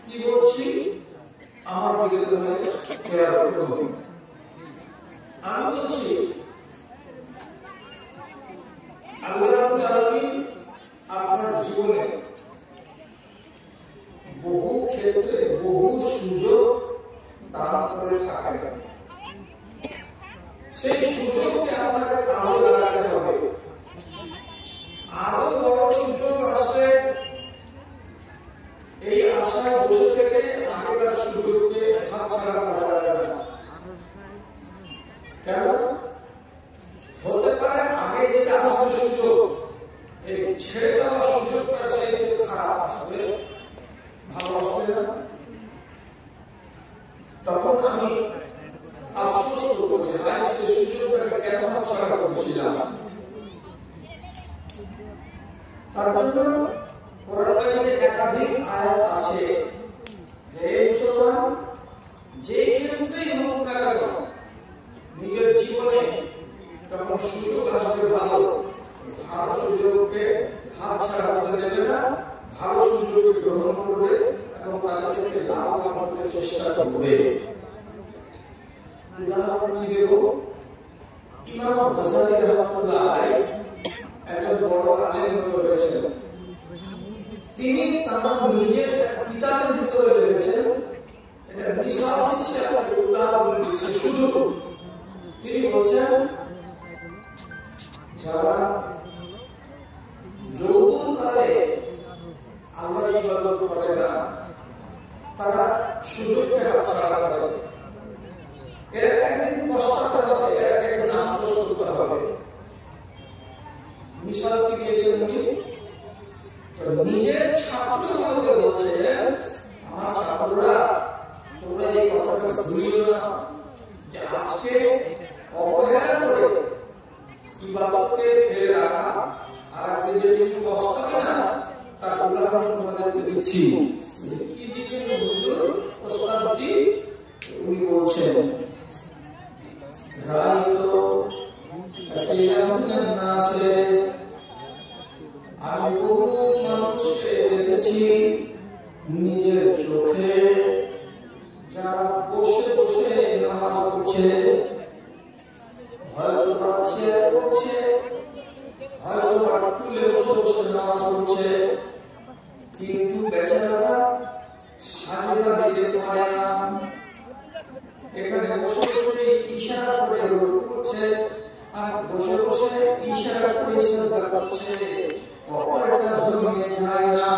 কি বলছি আমার দিকে তুমি খেয়াল করো। আমি বলছি আল্লাহ রাব্বুল আলামিন আপনার জীবনে বহু ক্ষেত্রে বহু সুযোগ দান করে থাকেন। সেই সুযোগকে আপনাকে কাজে লাগাতে হবে। আরো বড় সুযোগ আসবে এই আশায় বসে থেকে আগেকার সুযোগকে হাতছাড়া করা যাবে না। কেন? হতে পারে আগে যেটা আসবে সুযোগ, এই ছেড়ে দেওয়া সুযোগটা চাইতে খারাপ আসবে, ভালো আসবে না। তখন আমি আফসোস করবো যে হায় সে সুযোগটাকে কেন হাতছাড়া করেছিলাম। তার জন্য কোরআন কারিমে একাধিক আয়াত আছে যে মুসলমান যে ক্ষেত্রেই হোক না কেন নিজের জীবনে যখন সুযোগ আসবে ভালো সুযোগকে হাতছাড়া হতে দেবে না, ভালো সুযোগকে গ্রহণ করবে এবং তাদের থেকে লাভবান হতে চেষ্টা করবে। উদাহরণ কি দেব? ইমাম গাজ্জালী রাহমাতুল্লাহ আলাইহি একজন বড় আলেম হয়েছেন। তিনি তার নিজের কিতাবের ভিতরে লিখেছেন, এটা মিসাল দিচ্ছে, একটা উদাহরণ দিচ্ছে শুধু। তিনি বলছেন যারা যৌবনকালে আল্লাহর ইবাদত করে না তারা সুযোগকে হাতছাড়া করে। এরা একদিন পস্তাতে হবে, এরা একদিন আফসোস করতে হবে। মিসাল কি দিয়েছেন উনি? নিজের ছাত্রগুলোকে বলছে, আমার ছাত্ররা তোমরা এই কথাটা ভুলিও না যে আজকে অবহেলা করে ইবাদতকে ফেলে রাখা আর একদিন যে তুমি পস্তাবে না তার উদাহরণ তোমাদেরকে দিচ্ছি। কি দিবেন হুজুর ওস্তাদজি? উনি বলছেন রাইতো কাসীরাম মিনান নাসে, আমি বহু মানুষকে দেখেছি নিজের চোখে যারা বসে বসে নামাজ পড়ছে, হয়তো বাচ্চা পড়ছে, হয়তো টুলে বসে বসে নামাজ পড়ছে, কিন্তু বেচারারা সাজদা দিতে পারে না। এখানে বসে বসে ইশারা করে রুকু করছে আর বসে বসে ইশারা করে সাজদা করছে, কপালটা জমিনে যায় না।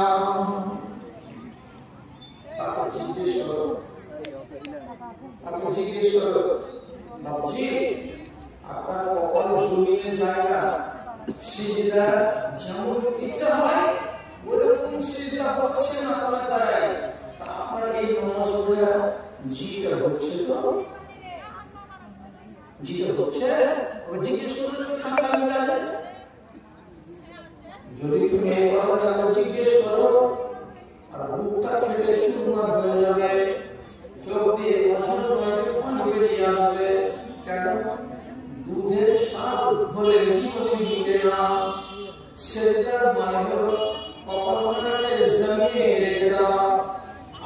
তাকে জিজ্ঞেস করো, বাবুজি আপনার কপাল জমিনে যায় না, সিজদা যেমন দিতে হয় ওরকম সিজদা হচ্ছে না আপনার দ্বারাই, তা আপনার এই নামাজটা জিটা হচ্ছে তো? জিটা হচ্ছে? ওকে জিজ্ঞেস করলে তো ঠান্ডা মিলা যায়। যদি তুমি এই কথাটা জিজ্ঞেস করো আর বুকটা ফেটে চুরমার হয়ে যাবে, চোখ দিয়ে বছর পানি বেরিয়ে আসবে। কেন? দুধের স্বাদ হলে জীবনে মিটে না। সেজদার মানে হলো কপালখানাকে জমিনে রেখে দেওয়া।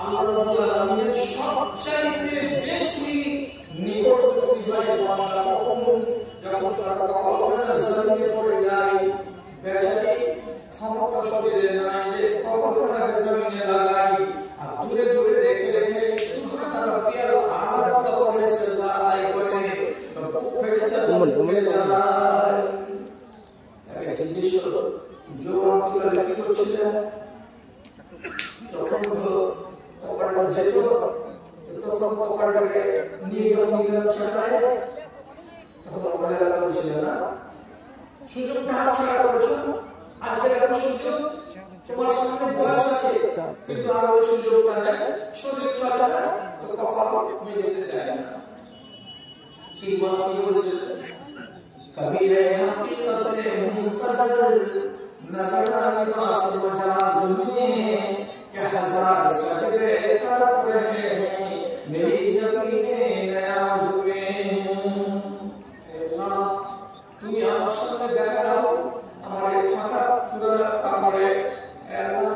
আল্লাহ রাব্বুল আলামিনের সবচাইতে বেশি নিকটবর্তী হয় বান্দা কখন? যখন তার কপালখানা জমিনে পড়ে যায়। বেচারি ক্ষমতা শরীরে নাই যে কপালখানাকে জমিনে লাগাই, আর দূরে দূরে রেখে রেখে সুবহান রাব্বিয়াল আযা পড়ে সেজদা আদায় করে, তো বুক ফেটে যাচ্ছে, ফেটে যায়। তাকে জিজ্ঞেস করো যৌবনকালে কি করছিলেন? তখন তো কপালটা যেত, তখন কপালটাকে নিয়ে যখন নিলেন সেটায়, তখন অবহেলা করেছিলেন না, সুযোগটা হাতছাড়া করেছো। আজকে দেখো সুযোগ তোমার সামনে বয়স আছে কিন্তু আর ওই সুযোগটা নেই, শরীর চলে না, তো কপাল মেজেতে চায় না। ইকবাল কি বলেছিলেন? কবি রে হাকিকতে মুনতাজির নজরা লিবাস মজাজুমে কে হাজার সজদে তড়প রহে মেরি জমিনে নিয়াজুমে। আল্লাহ তুমি আমার সামনে দেখা দাও আমার এই ফাটা চূড়া কাপড়ে, আল্লাহ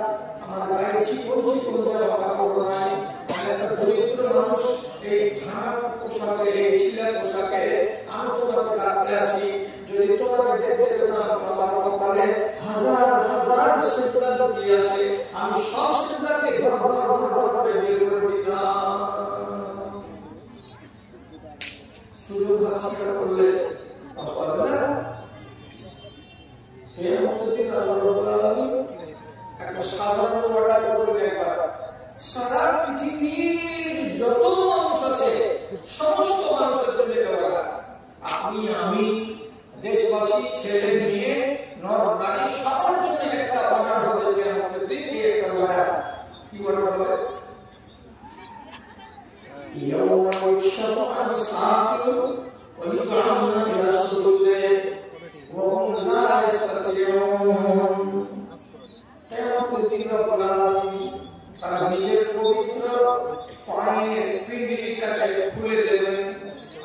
আমার গায়ে চিকন চিকন জামা কাপড় নাই, একটা দরিদ্র মানুষ মানুষ এই ভাঙা পোশাকে, এই ছিলা পোশাকে আমি তোমাকে ডাকতে আছি, যদি তোমাকে দেখতে পেতাম তোমার কপালে হাজার হাজার সিজদা লুকিয়ে আছে, আমি সব সিজদাকে ঘর ঘর ঘর ঘর করে বের করে দিতাম। সুযোগ হাতছাড়া করলে কষ্ট হবে না? কিয়ামতের দিন আল্লাহ রাব্বুল আলামিন একটা সাধারণ অর্ডার করবেন একবার, সারা পৃথিবীর যত মানুষ আছে সমস্ত মানুষের জন্য দেওয়া, আপনি আমি দেশবাসী ছেলে মেয়ে নর নারী সবার জন্য একটা অর্ডার হবে কিয়ামতের দিন। এই একটা অর্ডার, কি অর্ডার হবে? ইয়াউমা ইউশাফু আন সাকিন ওয়া ইউদআউনা ইলা সুজুদে ওয়া হুম লা ইস্তাতিউন। কিয়ামতের দিন রব্বুল আলামিন তার নিজের পবিত্র পায়ের পিণ্ডলিটাকে খুলে দেবেন,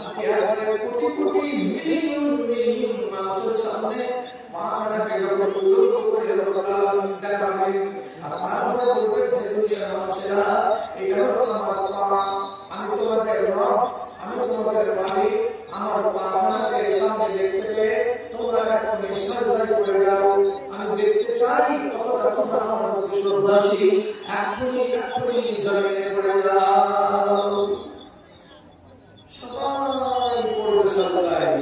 আর তারপরে কোটি কোটি মিলিয়ন মিলিয়ন মানুষের সামনে পাখানাকে যখন উলঙ্গ করে রব্বুল আলামিন দেখাবেন, আর তারপরে বলবেন, হে দুনিয়ার মানুষেরা, এটা হলো আমার পা, আমি তোমাদের রব, আমি তোমাদের মালিক, আমার পাখানাকে সামনে দেখতে পেয়ে তোমরা এখন সাজদায় পড়ে যাও, আমি দেখতে চাই কতটা তোমরা আমার প্রতি শ্রদ্ধাশীল, এখনই এখনই জমিনে পড়ে যাও। সবাই পড়বে সাজদায়,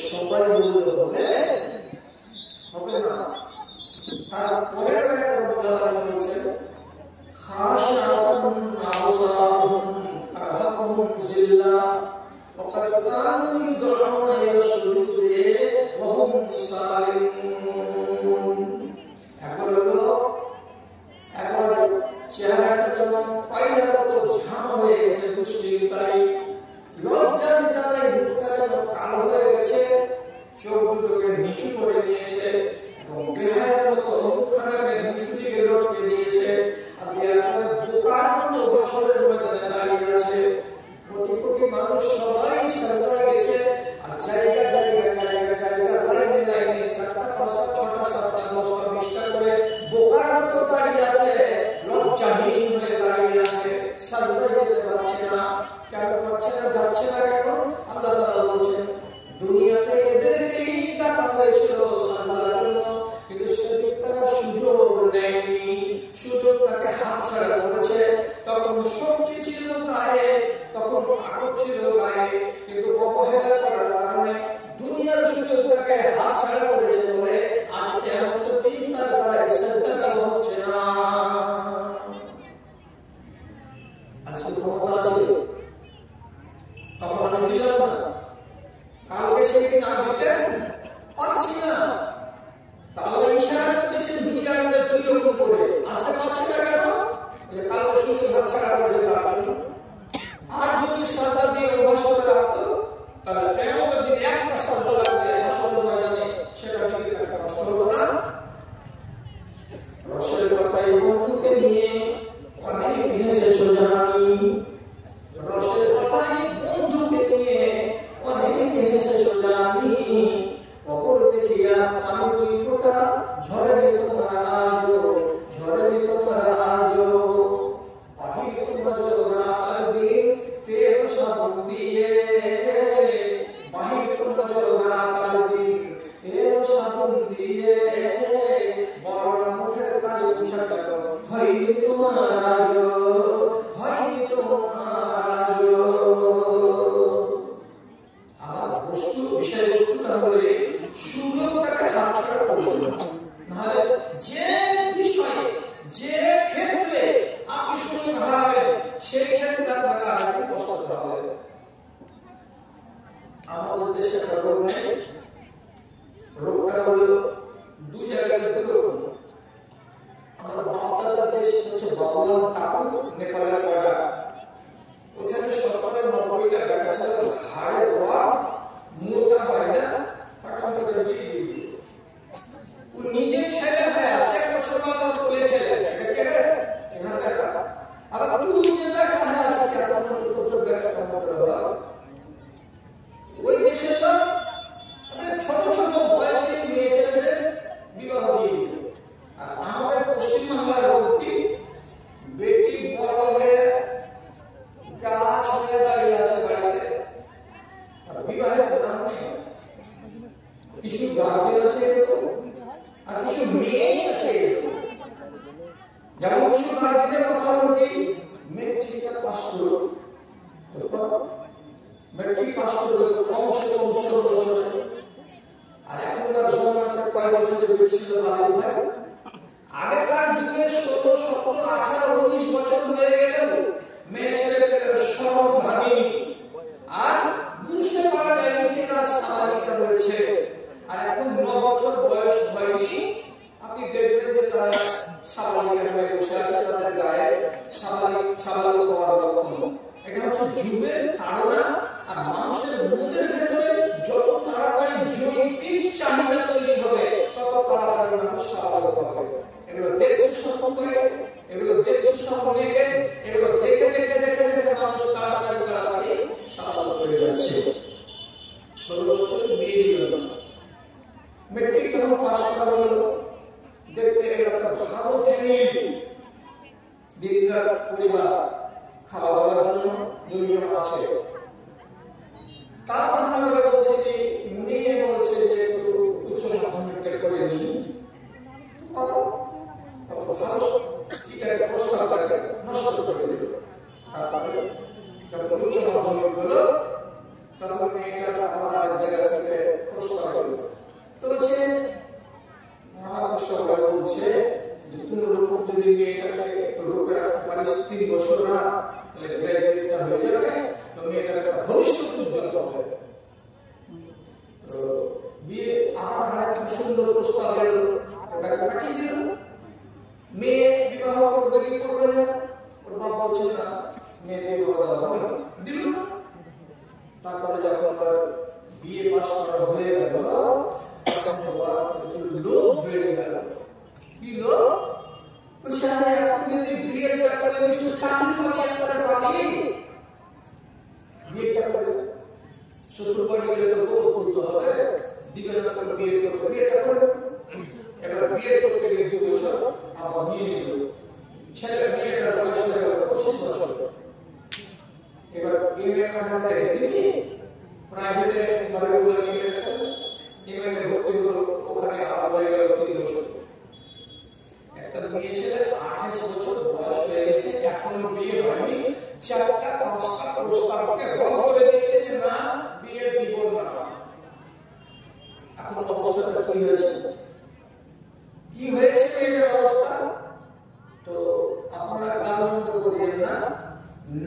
সবাই বলতে হবে, হবে না। তারপরে রব্বুল আলামিন বলেছেন, খাশিআতান আবসারুহুম তারহাকুহুম যিল্লাহ ওয়া ক্বাদ কানু ইউদউনা ইলা সুজুদি ওয়া হুম সালিমুন। একেবারে চেহারাটা যেমন পাইলের মতো ঝাম হয়ে গেছে দুশ্চিন্তায়, লজ্জার জ্বালায় মুখটা যেন কালো হয়ে গেছে, চোখ দুটোকে নিচু করে নিয়েছে এবং বেহায়ের মতো মুখখানাকে নিচু দিকে লটকে দিয়েছে, আর তারপরে বোকার মতো হাসরের ময়দানে দাঁড়িয়ে আছে। কোটি কোটি মানুষ সবাই সাজদায় গেছে, আর জায়গা জায়গা জায়গা জায়গা লাইনে লাইনে 4টা 5টা 6টা 7টা 10টা 20টা করে বোকার মতো দাঁড়িয়ে আছে, লজ্জাহীন হয়ে দাঁড়িয়ে আছে, সাজদায় যেতে পারছে না। কেন পারছে না, যাচ্ছে না কেন? আল্লাহ তাআলা বলছেন, দুনিয়াতে এদেরকেই ডাকা হয়েছিল সাজদার জন্য, কিন্তু সেদিন তারা সুযোগ নেয়নি, সুযোগটাকে হাতছাড়া করেছে। তখন শক্তি ছিল গায়ে, তখন তাকত ছিল গায়ে, কিন্তু অবহেলা করার কারণে দুনিয়ার সুযোগটাকে হাতছাড়া করেছে বলে আজ কিয়ামতের দিন তার দ্বারা সাজদা দেওয়া হচ্ছে না। আজকে ক্ষমতা আছে, তখন আমি দিলাম না, কালকে সেই দিন আর দিতে পারছি না। তাহলে ইশারা করতেছেন দুই জায়গাতে দুই রকম করে আছে, পাচ্ছে না কেন? যে কালকে শুধু হাত ছাড়া করেছে তার কারণ, আর যদি সাজদা দিয়ে অভ্যাস করে রাখতো তাহলে কিয়ামতের দিন একটা সাজদা লাগবে হাসরের ময়দানে, সেটা দিতে তাকে কষ্ট হতো না। রসের কথাই বন্ধুকে নিয়ে অনেক হেসেছো জানি, রসের কথাই বন্ধুকে নিয়ে অনেক হেসেছো জানি, কবর দেখিয়া আমি 2 ফোঁটা ঝরে তোমার আজো, ঝরে তোমার আজো, বাহির তোমরা রাত আর দিন তেল সাবুন দিয়ে, বাহির তোমরা রাত আর দিন তেল সাবুন দিয়ে, বড় মনের কালি পোশাক হয়নি তোমার আজো, হয়নি তোমার আজো। আমার বস্তু বিষয়বস্তুটা হলে সুযোগটাকে হাতছাড়া করবেন না, নাহলে যে বিষয়ে যে ক্ষেত্রে আপনি সুযোগ হারাবেন সেই ক্ষেত্রে আপনাকে আগে পছন্দ হবে। আমাদের দেশে একটা রোগ নেই, রোগটা হলো 2 জায়গাতে 2 রকম। আমার বাপদাদার দেশ হচ্ছে বাবুয়ান টাপু, নেপালের বর্ডার, ওখানে সরকারের 90টা বেটা ছেলে হাড়ের রোয়া মোটা হয় না, পাঠান করে দিয়ে দিয়ে ও নিজে ছেলে হয়ে আছে, 1 বছর বাদ বলে ছেলে কে রে এখান থেকে, আবার তুই যে বেটা হয়ে আছে কেমন তোর বেটা কেমন করে হলো। ওই দেশের লোক ছোট ছোট বয়সে মেয়ে ছেলেদের বিবাহ দিয়ে দিবে, আর আমাদের পশ্চিমবাংলার লোক কি বেটি বড় হয়ে কি মেট্রিকটা পাস করলো, মেট্রিক পাস করলে তো কমসে কম 16 বছরে, আর এখনকার সময়তে কয় বছরে বেড়েছিল বালিক ভাই? আগেকার যুগে 16, 17, 18, 19 বছর হয়ে গেলেও মেয়ে ছেলেদের শরম ভাঙেনি, আর বুঝতে পারা যায়নি যে এরা সাবালিকা হয়েছে। আর এখন 9 বছর বয়স হয়নি, আপনি দেখবেন যে তারা সাবালিকা হয়ে বসে আছে, তাদের গায়ে সাবালিক হওয়ার লক্ষণ। এটা হচ্ছে যুগের তাড়না। আর মানুষের মনের ভেতরে যত তাড়াতাড়ি জৈবিক চাহিদা তৈরি হবে, তত তাড়াতাড়ি মানুষ সাবালিক হবে। এগুলো দেখছে সবাই, এগুলো দেখছে সব অনেকে, এগুলো দেখে দেখে দেখে দেখে মানুষ তাড়াতাড়ি তাড়াতাড়ি সাবালিক হয়ে যাচ্ছে। 16 বছরে বিয়ে দিল না, মেট্রিক যখন পাস করা হলো, দেখতে একটা ভালো ফ্যামিলি, দিনদার পরিবার, খাওয়া দাওয়ার জন্য জমি আছে। তার বাহানা করে বলছে যে মেয়ে বলছে যে একটু উচ্চ মাধ্যমিকটা করে নিই, ভালো, এটাকে প্রস্তাবটাকে নষ্ট করে দিল। তারপরে যখন উচ্চ মাধ্যমিক হলো, তখন মেয়েটাকে আবার আরেক জায়গা থেকে প্রস্তাব করলো। তো বলছে মহাকর্ষক বলছে যে কোন রকম যদি মেয়েটাকে একটু রোকে রাখতে পারিস 3 বছর না, তাহলে গ্রাজুয়েটটা হয়ে যাবে, তো মেয়েটার একটা ভবিষ্যৎ উজ্জ্বল হবে। তো বিয়ে আমার আর একটা সুন্দর প্রস্তাব গেল, ওটাকে পাঠিয়ে দিল। মেয়ে বিবাহ করবে কি করবে না, ওর বাবা বলছে না, মেয়ে বিবাহ দেওয়া হবে না, দিল না। তারপরে যখন বিয়ে পাস করা হয়ে গেল, লোক বেড়ে গেল। কি লোক? এখন যদি বিয়েটা করে নিশ্চয় চাকরি পাবি, একবারে পাবি। বিয়েটা করে শ্বশুর বাড়ি গেলে তো বউ করতে হবে, দিবে না তাকে বিয়ে করতে, বিয়েটা করবে। এবার বিয়ে করতে গিয়ে 2 বছর আবার নিয়ে নিল, ছেলে মেয়েটার বয়স হয়ে গেল 25 বছর। এবার এই মেয়েটা রেখে দিবি প্রাইভেটে, এবার রেগুলার মেয়েটা করবে, মেয়েটা ভর্তি হলো, ওখানে আবার হয়ে গেল 3 বছর। একটা মেয়ে ছেলে 28 বছর বয়স হয়ে গেছে, এখনো বিয়ে হয়নি, 4টা 5টা প্রস্তাবকে রদ করে দিয়েছে যে না, বিয়ে দিব না। এখন অবস্থাটা কি হয়েছে? কি হয়েছে মেয়েটার অবস্থা? তো আপনারা গালমন্দ করবেন না,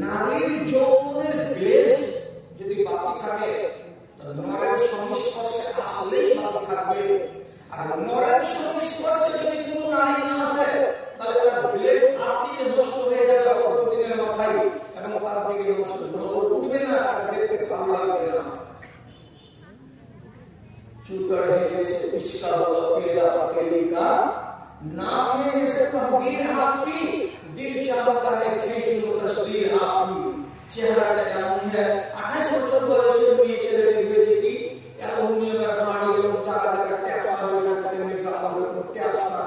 নারীর যৌবনের গ্লেজ যদি বাকি থাকে, নরের সংস্পর্শে আসলেই বাকি থাকবে। আর নরের সংস্পর্শে যদি কোনো নারী না আসে, তাহলে তার গ্লেজ আপনিতে নষ্ট হয়ে যাবে অল্প দিনের মাথায়, এবং তার দিকে নজর উঠবে না, তাকে দেখতে ভালো লাগবে না। चूतर है जैसे पिचका हुआ पेड़ा पतीली का, नाक है जैसे तहबीर हाथ की, दिल चाहता है खींच लूं तस्वीर आपकी। চেহারাটা এমন है 28 বছর বয়সে মেয়ে ছেলেটি হয়েছে কি অ্যালুমিনিয়ামের হাঁড়ি এবং জায়গা জায়গা ট্যাপসা হয়ে থাকে, তেমনি গাল ওরকম ট্যাপসা,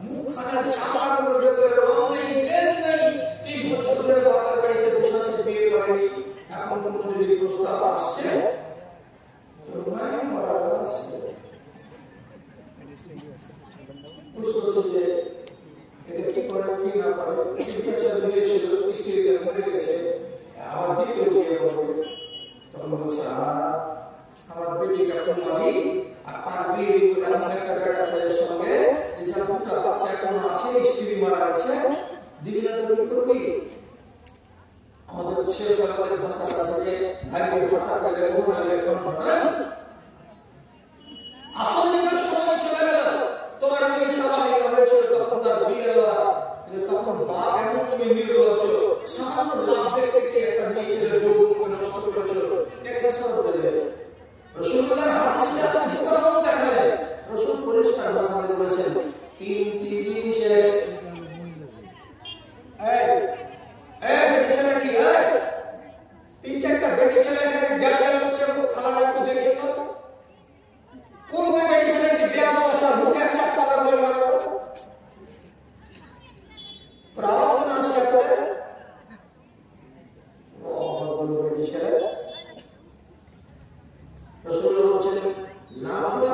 মুখখানার চামড়াগুলোর ভেতরে রং নেই, গ্লেজ নেই। 30 বছর ধরে বাবার বাড়িতে বসে আছে, বিয়ে করেনি। এখন কোনো যদি প্রস্তাব আসছে, এটা কি করে কি না করে, স্ত্রীদের মরে গেছে, আবার দ্বিতীয় বিয়ে করবে। তখন বলছে আমার বেটিটা কুমারী, আর তার বিয়ে দিব এমন একটা বেটা ছেলের সঙ্গে যে যার 2টা বাচ্চা এখনো আছে, স্ত্রী মারা গেছে, দিবি না তো কি করবি? আমাদের শেষ আমাদের ভাষা আছে যে ভাগ্যের কথা পেলে মনে হলে আসল দিনের সময় চলে গেল, তোমার মেয়ে সাবালিকা হয়েছিল, তখন তার বিয়ে দেওয়া, কিন্তু তখন বাপ এমন তুমি নির্লজ্জ, সামান্য লাভ দেখতে গিয়ে একটা মেয়ে ছেলের যৌবনকে নষ্ট করেছো, কে খেসারত দেবে? রাসূলুল্লাহর হাদিসে আপনি বিবরণ দেখালেন, রাসূল পরিষ্কার ভাষাতে বলেছেন 3টি জিনিসে বেটি ছেলে কি 3-4টা বেটি ছেলে এখানে গাল করছে, খালা একটু দেখে তো কোন ওই বেটি ছেলেটি দেয়া দশার মুখে এক চাপটা করে মারতো, আওয়াজ মনে আসছে করে বেটি ছেলে। রাসূলুল্লাহ বলছেন না পড়ে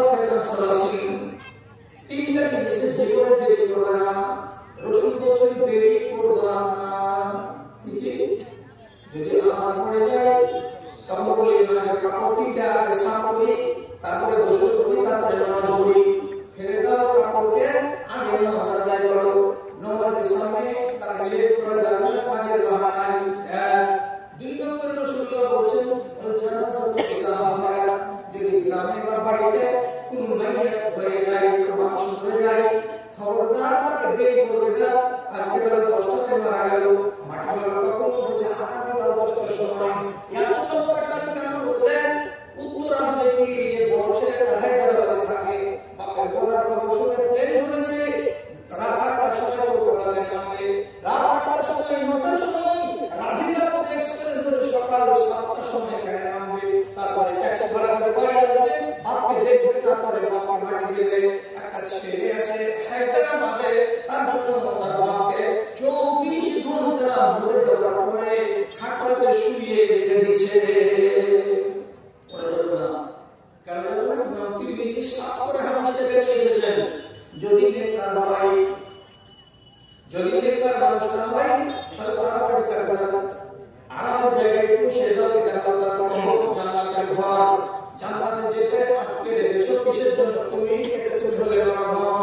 দিয়েছে। কেন জানো না? ইমাম তিরমিজি সাফ করে হাদিসটা নিয়ে এসেছেন, যদি নেককার হয়, যদি নেককার মানুষটা হয়, তাহলে তাড়াতাড়ি তাকে তারা আরামের জায়গায় পৌঁছে দাও। এটা হলো তার কবর, জান্নাতের ঘর। জান্নাতে যেতে আটকে রেখেছো কিসের জন্য? তুমি হলে নরধম।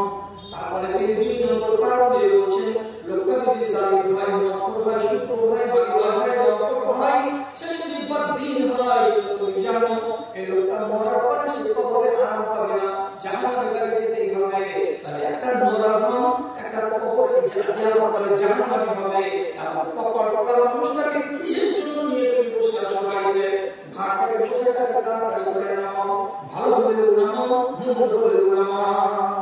তারপরে তিনি 2 নম্বর কারণ দিয়ে বলছেন, লোকটা যদি জালিম হয়, মক্কর হয়, শুকর হয়, বাগিবাজ হয়, লম্পট হয়, সে যদি বদ্দিন হয়, তুমি জানো এই লোকটা মরার পরে সে কবরে আরাম পাবে না, জাহান্নামে তাকে যেতেই হবে। তাহলে একটা নরধম, একটা কবরে যাওয়ার পরে জাহান্নামে হবে। এমন কপাল পড়া মানুষটাকে কিসের জন্য নিয়ে তুমি বসে আছো বাড়িতে? ঘাট থেকে বসে তাকে তাড়াতাড়ি করে নামাও, ভালো হলে নামাও, মন্দ হলে নামাও।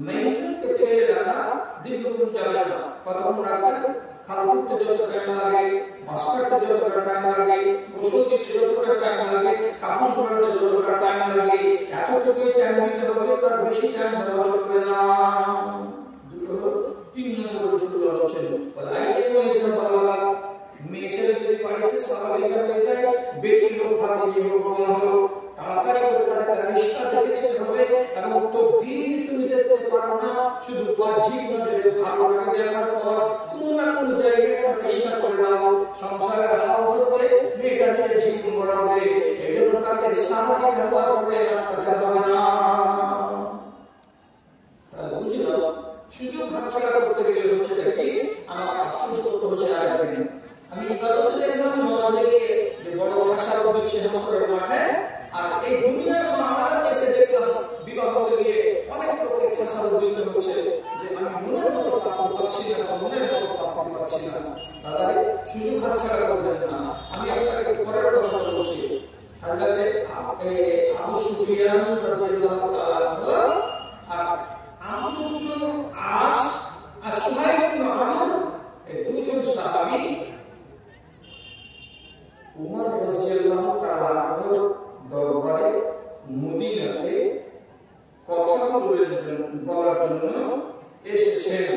মেইনকে ফেলে রাখা দীর্ঘক্ষণ যাবে না। কতক্ষণ রাখবেন? খাল করতে যতটা টাইম লাগে, বাস কাটতে যতটা টাইম লাগে, গোসল দিতে যতটা টাইম লাগে, কাপড় ধোয়াতে যতটা টাইম লাগে, এতটুকুই টাইম দিতে হবে, তার বেশি টাইম দেওয়া চলবে না। 3 নম্বর রসুল বলেছেন, মেয়ে ছেলে যদি বাড়িতে সাবালিকা হয়ে যায়, বেটি হোক ভাতিজি হোক বোন হোক, তাড়াতাড়ি করে তার একটা রিশতা দেখে নিতে হবে। এবং তকদীর তুমি দেখতে পারো না, শুধু বাহ্যিক নজরে ভালোটাকে দেখার পর কোন না কোন জায়গায় তার রিশতা করে দাও। সংসারের হাল ধরবে, মেয়েটা নিয়ে জীবন গড়াবে। এই জন্য তাকে সামাজিক ব্যবহার করে রাখতে হবে না। তাহলে বুঝলাম, সুযোগ হাতছাড়া করতে গেলে হচ্ছে কি, আমাকে আফসোস করতে হচ্ছে আরেকদিন। আমি ইবাদতে দেখলাম নামাজে গিয়ে যে বড় খাসার হচ্ছে হাসরের মাঠে, আর এই দুনিয়ার মামলাতে এসে দেখলাম বিবাহতে গিয়ে অনেক লোককে খাসার দিতে হচ্ছে যে আমি মনের মতো পাত্র পাচ্ছি না, মনের মতো পাত্র পাচ্ছি না। তাদের সুযোগ হাতছাড়া করবেন না। আমি আপনাকে পরের কথা বলছি। হযরতে আবু সুফিয়ান রাদিয়াল্লাহু তাআলা আর আমর ইবনে আস আর সুহাইল ইবনে আমর, এই দুইজন সাহাবী উমর রাদিয়াল্লাহু তাআলা দরবারে মদিনাতে কথা বলার জন্য এসেছেন।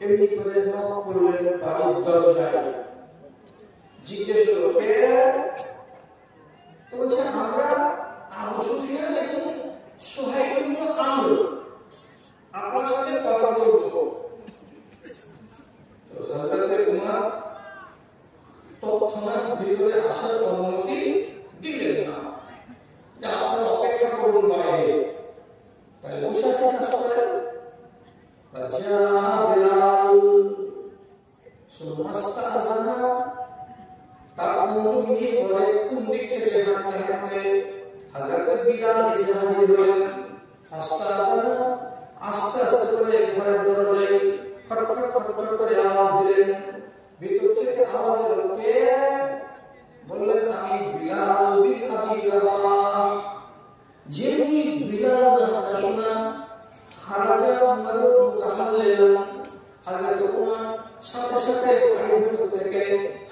এমনি করে নক করলেন বাড়ির দরজায়। জিজ্ঞেস করলো, কে? তো বলছে, আমরা আবু সুফিয়ান এবং সুহাইল ইবনে আমর, আপনার সাথে কথা বলবো। তো হযরতে উমর তৎক্ষণাৎ ভিতরে আসার অনুমতি দিলেন না, যে আপনারা অপেক্ষা করুন বাইরে। তাই বসে আছেন আসলে। তার 15 মিনিট পরে কোন দিক থেকে হাঁটতে হাঁটতে হযরত বিলাল এসে হাজির হলেন। আস্তে আস্তে করে ঘরের দরজায় খটখট খটখট করে আওয়াজ দিলেন। ভিতর থেকে আওয়াজ এলো, কে? বললেন, আমি বিলাল বিন আবি রাবাহ। যেমনি বিলাল নামটা শোনা, খারাজা উমরুল মুতাহাল্লিলান, হযরত উমর সাথে সাথে বাড়ির ভিতর থেকে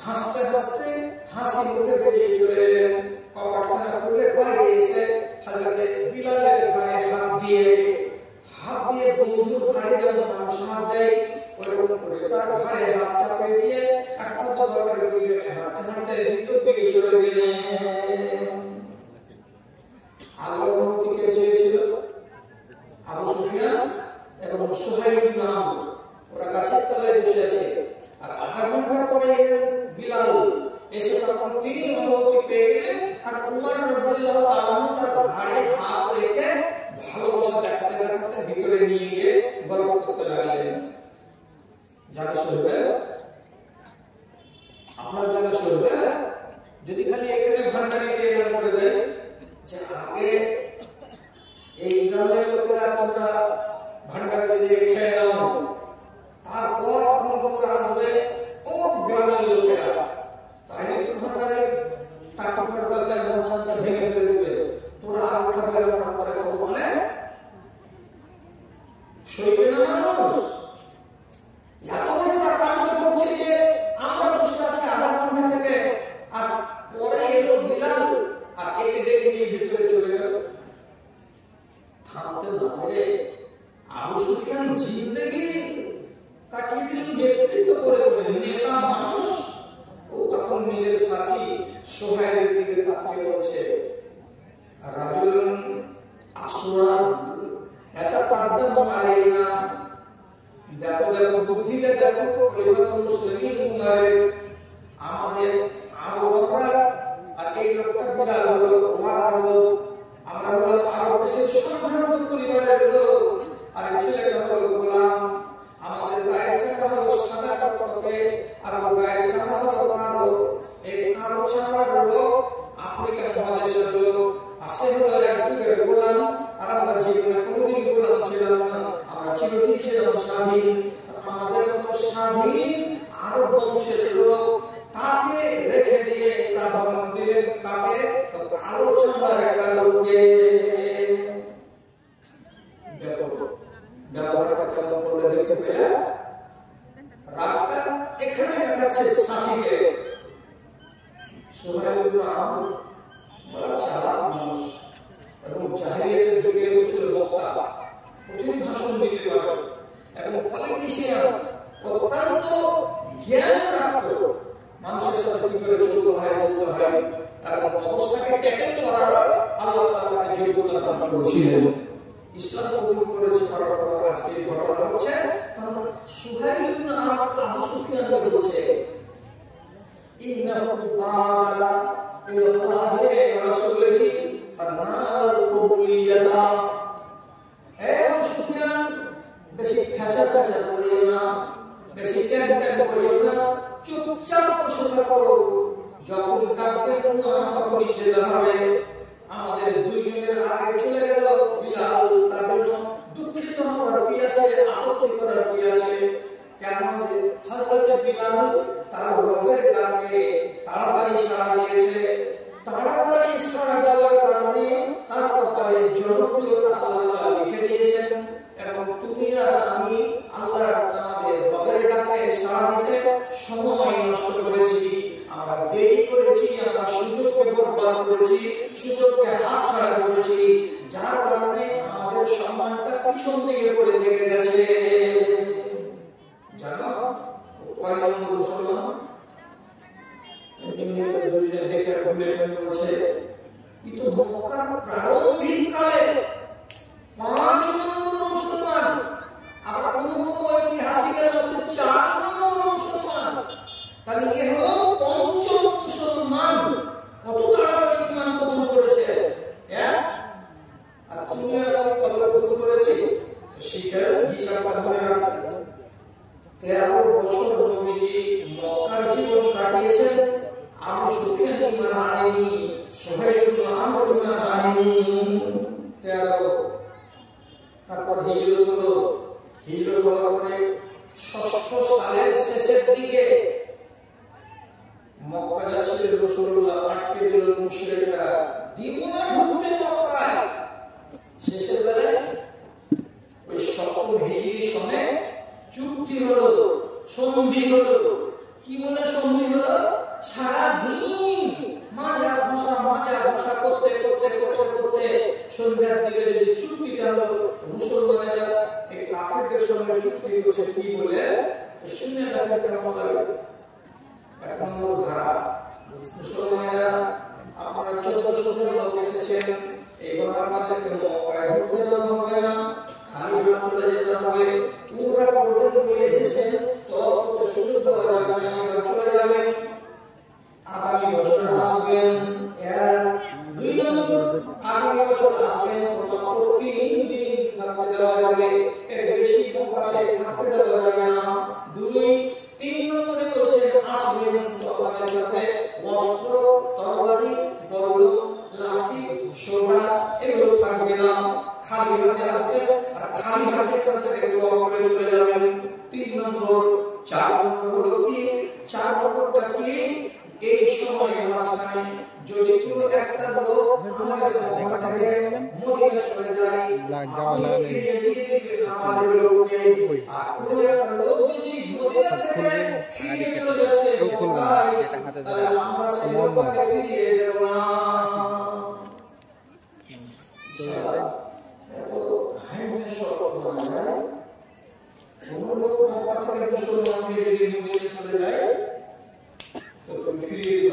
হাসতে হাসতে হাসি মুখে বেরিয়ে চলে এলেন। কপাটখানা খুলে বাইরে এসে হযরত বিলালের ঘাড়ে হাত দিয়ে বন্ধুর ঘাড়ে যেমন মানুষ হাত দেয়, ওরকম করে তার ঘাড়ে হাত চাপিয়ে দিয়ে একটা দুটো করে দুইজনে হাঁটতে হাঁটতে ভিতর দিকে চলে গেলেন। আগে অনুমতি কে চেয়েছিল? আবু সুফিয়ান এবং সুহাইল ইবনে আমর, ওরা গাছের তলায় বসে আছে। আর আধা ঘন্টা পরে বিলাল এসে তখন তিনি অনুমতি পেয়ে গেলেন। আর উমর রাদিয়াল্লাহু তাআলা তার ঘাড়ে হাত রেখে ভালোবাসা দেখাতে দেখাতে ভিতরে নিয়ে গিয়ে গল্প করতে লাগলেন। জায়গা শুনবে, আপনার জায়গা শুনবে। যদি খালি এখানে ভান্ডারি দিয়ে এলাম করে দেন যে আগে এই গ্রামের লোকেরা তোমরা ভান্ডারি দিয়ে খেয়ে নাও, তারপর তখন তোমরা আসবে অমুক গ্রামের লোকেরা, তাহলে তো ভান্ডারি টাকা ফাটকার মশানটা ভেঙে ফেলে দেবে। তোমরা আগে খাবে, আমরা পরে খাবো, মানে সইবে না মানুষ। এত বড় কাণ্ড করছে যে আমরা বসে আছি আধা ঘন্টা থেকে, আর পরে এলো বিলাল আর একে ডেকে নিয়ে ভিতরে চলে গেল। থামতে না পারে আবু সুফিয়ান জিন্দেগি নিজের সাথী সোহাইলের দিকে তাকিয়ে বলছে, রাজুলুন আসওয়াদ ইয়াতাকাদ্দামু আলাইনা। দেখো দেখো বুদ্ধিটা দেখো, খলিফাতুল মুসলিমিন উমরের, আমাদের আরব অপরাধ, আর এই লোকটা বিলাল হলো ওয়ার আরব, আমরা হলাম আরব দেশের সম্ভ্রান্ত পরিবারের লোক, আর এই ছেলেটা হলো গোলাম। আমাদের গায়ের চাকা হলো সাদা টকটকে, আর ওর গায়ের চাকা হলো কালো। এই কালো চামড়ার লোক আফ্রিকা মহাদেশের লোক, আর সে হলো এক যুগের গোলাম। আর আমরা জীবনে কোনোদিনই গোলাম ছিলাম না, আমরা চিরদিন ছিলাম স্বাধীন। আমাদের মতো স্বাধীন আরব বংশের লোক তাকে রেখে দিয়ে প্রাধান্য দিলেন কাকে? কালো চামড়ার একটা লোককে। দেখো ব্যবহারটা কেমন করে দেখতে পেলে, রাগটা এখানে দেখাচ্ছে সাথীকে। সুহাইল ইবনে আমর বড় চালাক মানুষ এবং জাহেলিয়াতের যুগে ছিল বক্তা, কঠিন ভাষণ দিতে পারে এবং পলিটিশিয়ান, অত্যন্ত জ্ঞান রাখত মানুষের সাথে কি করে চলতে হয়, বলতে হয়, এবং অবস্থাকে ট্যাকেল করার আল্লাহ তাআলা তাকে যোগ্যতা দান করেছিলেন। ইসলাম কবুল করেছে, করার পর আজকে এই ঘটনা হচ্ছে। তখন সুহাইল ইবনে আমর আবু সুফিয়ানকে বলছে, ইন্নাহু বাদারা ইলাল্লাহি ওয়া রাসূলিহি ফানাল কবুলিয়াতা। হে আবু সুফিয়ান, বেশি ঠেসা ঠেসা করিও না, বেশি ট্যান ট্যান করিও না, চুপচাপ বসে থাকো। যখন ডাকবেন না তখনই যেতে হবে। আমাদের দুইজনের আগে চলে গেল বিলাল, তার জন্য দুঃখিত হওয়ার কি আছে, আপত্তি করার কি আছে? কেন হযরত বিলাল তার রবের ডাকে তাড়াতাড়ি সাড়া দিয়েছে। তাড়াতাড়ি সাড়া দেওয়ার কারণে তার কপালে জনপ্রিয়তা আল্লাহ তাআলা লিখে দিয়েছেন। এবং তুমি আর আমি আল্লাহর আমাদের রবের ডাকে সাড়া দিতে সময় নষ্ট করেছি, আমরা দেরি করেছি, আমরা সুযোগকে বরবাদ করেছি, সুযোগকে হাতছাড়া করেছি, যার কারণে আমাদের সম্মানটা পিছন দিকে পড়ে থেকে গেছে। জানো কয় নম্বর মুসলমান? দেখে বুলেটিন বলছে কিন্তু মক্কার প্রারম্ভিক কালে 5 নম্বর মুসলমান, আবার কোন কোন ঐতিহাসিকের মতে 4 নম্বর মুসলমান। তাহলে এ হলো 5ম মুসলমান। কত তাড়াতাড়ি ঈমান কবুল করেছে, হ্যাঁ? আর তুমি আর আমি কবে কবুল করেছি? তো শিখের হিসাবটা মনে রাখবেন। 13 বছর নবীজি মক্কার জীবন কাটিয়েছেন। আবু সুফিয়ান ঈমান আনেনি, সুহাইল ইবনে আমর ঈমান আনেনি। 13। তারপর হিজরত হলো। হিজরত হওয়ার পরে 6ষ্ঠ সালের শেষের দিকে মক্কা যাচ্ছিলেন রাসূলুল্লাহ, আটকে দিল মুশরিকরা, দিব না ঢুকতে মক্কায়। শেষের বেলায় ওই 7ম হিজরি সনে চুক্তি হলো, সন্ধি হলো। কি বলে সন্ধি হলো? সারা দিন মাজা ঘষা করতে করতে করতে করতে সন্ধ্যার দিকে যদি চুক্তিটা হলো, মুসলমানেরা এই কাফেরদের সঙ্গে চুক্তি করছে কি বলে, শুনে দেখেন কেমন লাগে। 1 নম্বর ধারা, মুসলমানেরা আপনারা 1400 জন লোক এসেছেন, এবার আমাদেরকে মক্কায় ঢুকতে দেওয়া হবে না, খালি হাত চলে যেতে হবে। উমরা করবেন বলে এসেছেন, তওয়াফ করতে সুযোগ দেওয়া যাবে না, এবার চলে যাবেন, আগামী বছর আসবেন। 2 নম্বর, আগামী বছর আসবেন, তোমার 3 দিন থাকতে দেওয়া যাবে, এর বেশি মক্কাতে থাকতে দেওয়া যাবে না। 3 নম্বরে বলছেন আসবেন তো আমাদের সাথে অস্ত্র, তরবারি, বড় লাঠি, সোনা এগুলো থাকবে না, খালি হাতে আসবেন, আর খালি হাতে এখান থেকে দোয়া করে চলে যাবেন। 3 নম্বর। 4 নম্বর হলো কি? 4 নম্বরটা কি? এই সময় মাঝখানে যদি কোনো একটা লোক আমাদের মক্কা থেকে মদিনা চলে যায়, ফিরিয়ে দিয়ে দিবেন আমাদের লোককে। আর কোনো একটা লোক যদি মদিনা থেকে ফিরিয়ে চলে যাচ্ছে মক্কায়, তাহলে আমরা সেই লোককে ফিরিয়ে দেব না। হ্যান্ডে শর্ট বানায়, কোনো লোক মক্কা থেকে মুসলমান ফিরিয়ে দিয়ে মদিনা চলে যায় তো তুমি ফিরিয়ে দিবা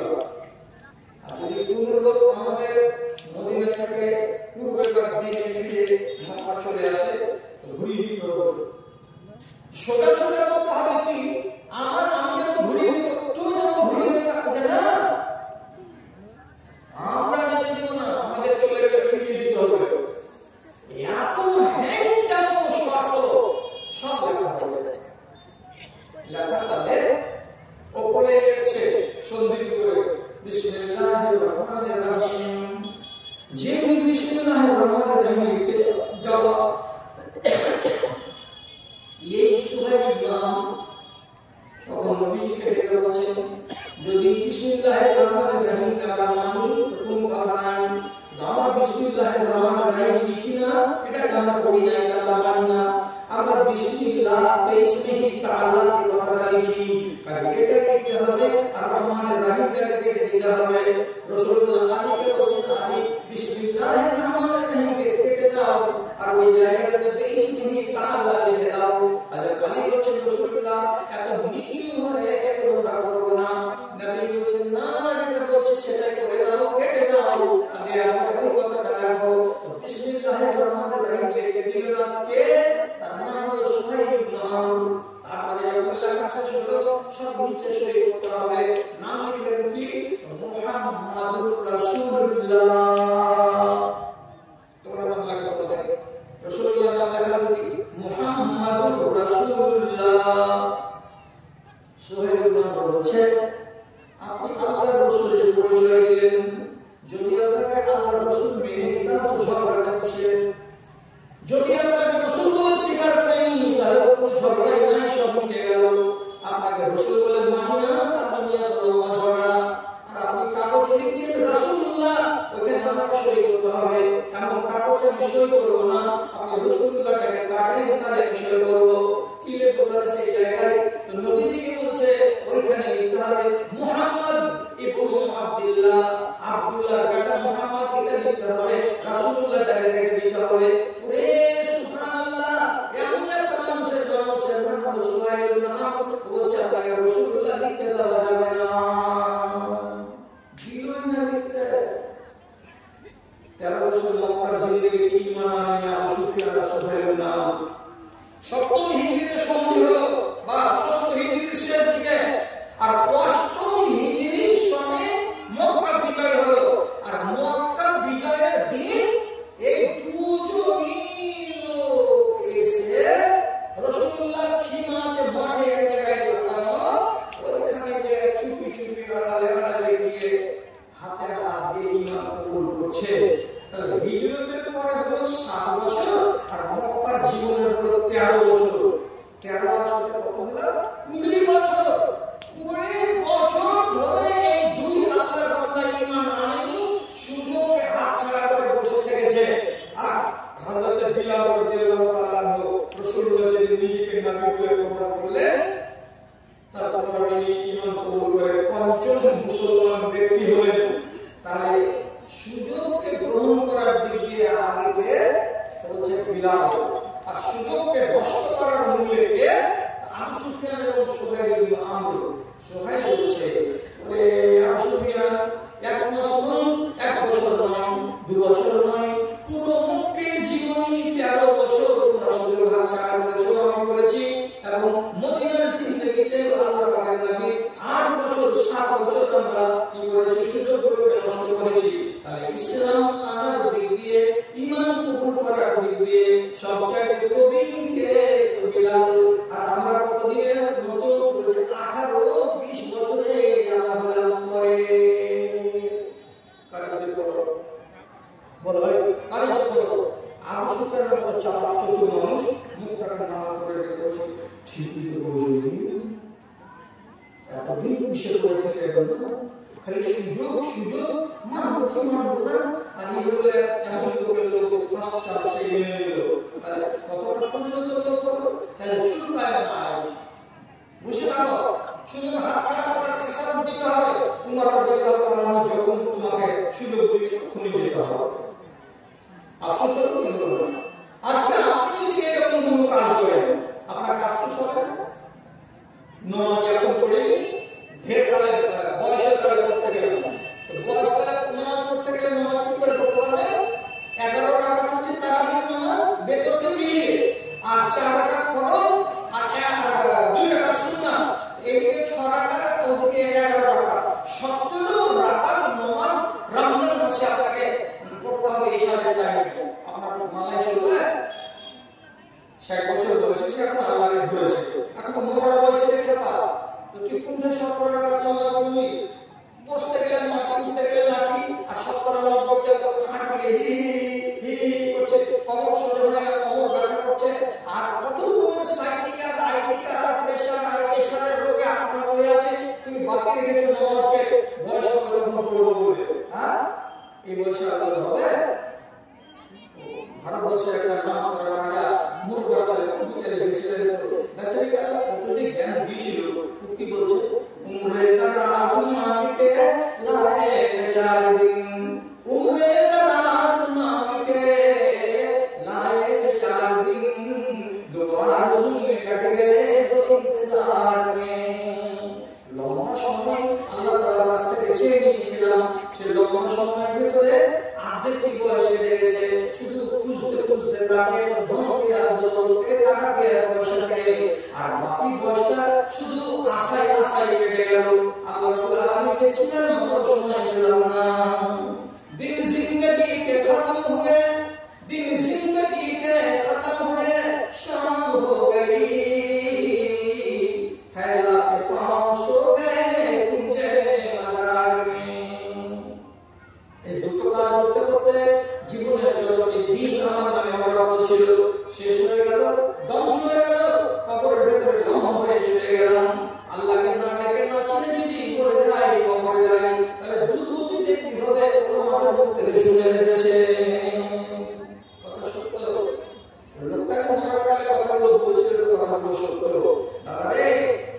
ওপরে লেখছে সন্ধি করে বিসমিল্লাহির রহমানির রহিম। যেমনি বিসমিল্লাহির রহমানির রহিম লিখতে যাওয়া এই সুহাইব নাম তখন নবীজিকে ডেকে বলছেন, যদি বিসমিল্লাহির রহমানির রহিম আমরা মানি কোনো কথা নাই, আমরা বিসমিল্লাহির রহমানির রহিম লিখি না, এটা আমরা পড়ি না, এটা আমরা মানি না, আমরা বিসমিল্লাহ বিসমিহি তাআলা এই কথাটা লিখি, কাজে এটা লিখতে হবে আর রহমানির রহিমটাকে কেটে দিতে হবে। রাসূলুল্লাহ আলীকে বলছেন, আলী বিসমিল্লাহির রহমানির রহিমকে কেটে দাও আর ওই জায়গাটাতে বিসমিহি তাআলা লিখে দাও। হযরত আলী বলছেন, রাসূলুল্লাহ এত নিচু হয়ে এগুলোটা করব না। নবী বলছেন, না যেটা বলছে সেটাই করে দাও, কেটে দাও। আমি একবার ওই কথাটা রাখবো। বিসমিল্লাহির রহমানির রহিম লিখতে দিল না কে? তার নাম হলো সুহাইব ইবনে আমর। তারপরে যখন লেখা শেষ হলো সব নিচে সই করতে হবে। নাম লিখলেন কি? মুহাম্মাদুর রাসূলুল্লাহ। তোমরা বাংলা কথা দেখো, রাসূলুল্লাহ নাম লেখলেন কি? মুহাম্মাদুর রাসূলুল্লাহ। সুহাইব ইবনে আমর বলছে, আপনি আল্লাহর রাসূলের পরিচয় দিলেন, যদি আপনাকে আল্লাহর রাসূল মেনে নিতাম তো ঝগড়াটা কিসের? যদি আপনাকে রাসূল বলে স্বীকার করেনি তাহলে তো কোনো ঝগড়াই নাই, সব মিটে গেল। আপনাকে রাসূল বলে মানি না, তার নিয়ে তো লম্বা ঝগড়া। আর আপনি কাগজে লিখছেন রাসূলুল্লাহ, ওখানে আমাকে সই করতে হবে। এমন কাগজে আমি সই করবো না, আপনি রাসূলুল্লাহটাকে কাটেন তাহলে আমি সই করবো। কি লিখবো তাহলে সেই জায়গায়? তো নবীজিকে বলছে ওইখানে লিখতে হবে মুহাম্মদ ইবনে আব্দুল্লাহ, আব্দুল্লাহর বেটা মুহাম্মদ, এটা লিখতে হবে। রাসূলুল্লাহটাকে কেটে দিতে হবে। ওরে সুবহানাল্লাহ, এমন একটা মানুষের নাম হলো সুহাইব ইবনে আমর, বলছে আপনাকে রাসূলুল্লাহ লিখতে দেওয়া যাবে না। দিলই না লিখতে। 13 বছর মক্কার জিন্দেগিতে ঈমান আনে আবু সুফিয়ান সুহাইব ইবনে আমর। 7ম হিজরিতে সন্ধি হলো বা 6ষ্ঠ হিজরির শেষ দিকে, আর 8ম হিজরির সনে মক্কা বিজয় হলো। আর মক্কা বিজয়ের দিন এই দুজন লোক এসে রাসূলুল্লাহর খিমাসে মাঠে এক জায়গায় লাগানো, ওইখানে যে চুপি চুপি আড়ালে গিয়ে হাতে হাত দিয়ে ঈমান কবুল করছে। তাহলে হিজরতের পরে হলো 7 বছর আর মক্কার জীবনের হলো 13 বছর। 13 বছর কত হলো? 20 বছর। 20 বছর ধরে এই দুই আল্লাহর বান্দা ঈমান আনেনি, সুযোগকে হাতছাড়া করে বসে থেকেছে। আর হযরত বিলাল রাদিয়াল্লাহু তাআলা আনহু রাসূলুল্লাহ যেদিন নিজেকে নবী বলে প্রমাণ করলেন, তারপর তিনি ঈমান কবুল করে 5জন মুসলমান ব্যক্তি হলেন। তাহলে সুযোগকে গ্রহণ করার দিক দিয়ে আগে বলছে বিলাল, আর সুযোগকে নষ্ট করার মূলে কে? আবু সুফিয়ান এবং সুহাইব ইবনে আমর। সুহাইব বলছে, ওরে আবু সুফিয়ান, 1 মাস নয়, 1 বছর নয়, 2 বছর নয়, পুরো মক্কা জীবনী 13 বছর তোমরা সুযোগ হাতছাড়া করেছো, আমি করেছি। এবং মদিনার জিন্দেগিতে আল্লাহ পাকের নবী 8 বছর 7 বছর আমরা কি করেছি? সুযোগগুলোকে নষ্ট করেছি। তাহলে ইসলাম আনার দিক দিয়ে, ঈমান কবুল করার দিক দিয়ে সবচেয়ে প্রবীণ কে? বিলাল। আর আমরা কতদিনের নতুন? বলছে 18-20 বছরে আমরা হলাম পরে। কারণে বলো ভাই, কারণে বলো। আবু সুফিয়ানের মতো চালাক চতুর মানুষ মুখটাকে নামা করে বলছে, ঠিকই বলছি, এতদিন কিসের করে থেকে গেল? খালি সুযোগ সুযোগ, মানবো কি মানবো না? আর এইগুলো এমন লোকের লোক ফার্স্ট চান্সে মেনে নিল। তাহলে কতটা ফজিলতের লোক হলো? তাহলে চুলকায় না বসে থাকো, সুযোগ হাতছাড়া করার খেসারত দিতে হবে। উমর রাদিয়াল্লাহু তাআলা যখন তোমাকে সুযোগ দিবে তখনই যেতে হবে। আফসোস হলো কিন্তু আজকে আপনি যদি এরকম কোনো কাজ করেন, আপনার আফসোস হবে না? নামাজ এখন পড়েনি, ঢের কালে বয়সের কালে করতে গেলে, বয়স কালে নামাজ পড়তে গেলে নামাজ ঠিক করে পড়তে পারবে? 11 রাকাত হচ্ছে তারাবির নামাজ বেতনকে মিলিয়ে, আর 4 রাকাত ফরজ আর 2 রাকাত সুন্নাত, এদিকে 6 রাকাত, ওদিকে 11 রাকাত, 17 রাকাত নামাজ রমজান মাসে আপনাকে পড়তে হবে। ইশারের টাইমে আপনার মালায় চলবে। 60 বছর বয়সে সে এখন আল্লাহকে ধরেছে, এখন মরার বয়সে খেতা তো তুই কোনটা শতকরা তুমি বসতে গেলে মাটি উঠতে গেলে লাঠি, আর শতকরা 90টা তো হাঁটলে করছে, কমর সোজা হয়ে গেলে কমর ব্যথা করছে, আর কত রকমের সাইটিকা আইটিকা প্রেশার আর এশারের রোগে আক্রান্ত হয়ে আছে। তুমি বাকি রেখেছো নামাজকে, বয়স হবে তখন পড়বো বলে। হ্যাঁ, এই বয়সে আলাদা হবে? ভারতবর্ষের একটা নাম করা রাজা মুরগাদার কবিতা লিখেছিলেন, দাশরিকা কত যে জ্ঞান দিয়েছিল। কি বলছে? উমরে দারাজ মাকে লায়েত 4 দিন, উমরে দারাজ মাকে লায়েত 4 দিন, দো আরজু মে কট গয়ে দো ইন্তজার মে। লম্বা সময় আল্লাহ তাআলার কাছ থেকে চেয়ে নিয়েছিলাম, সে লম্বা সময়ের ভিতরে আর্ধেকটি বয়সে লেগেছে শুধু খুঁজতে খুঁজতে তাকে ধনকে আর দৌলতকে, টাকাকে আর পয়সাকে, আর বাকি বয়সটা শুধু আশায় আশায় কেটে গেল। আল্লাহ রাব্বুল আলামিন ছিলেন আমার সময় পেলাম না। দিন জিন্দগি কে খতম হুয়ে, দিন জিন্দগি কে খতম হুয়ে, শাম হো গই, ফেলা কে পাঁও সো গে কুঞ্জে বাজার মে। এই দুটো কাজ করতে করতে জীবনের যতটি দিন আমার নামে বরাদ্দ ছিল শেষ হয়ে গেল, দম চলে গেল, কবরের ভেতরে লম্বা হয়ে শুয়ে গেলাম। আল্লাহকে না ডেকে না চিনে যদি পড়ে যাই, কবরে যাই, তাহলে দুর্গতিতে কি হবে আমাদের মুখ থেকে শুনে রেখেছে। কথা সত্য। লোকটাকে মরার কালে কথাগুলো বলছিল, তো কথাগুলো সত্য। দাদা রে,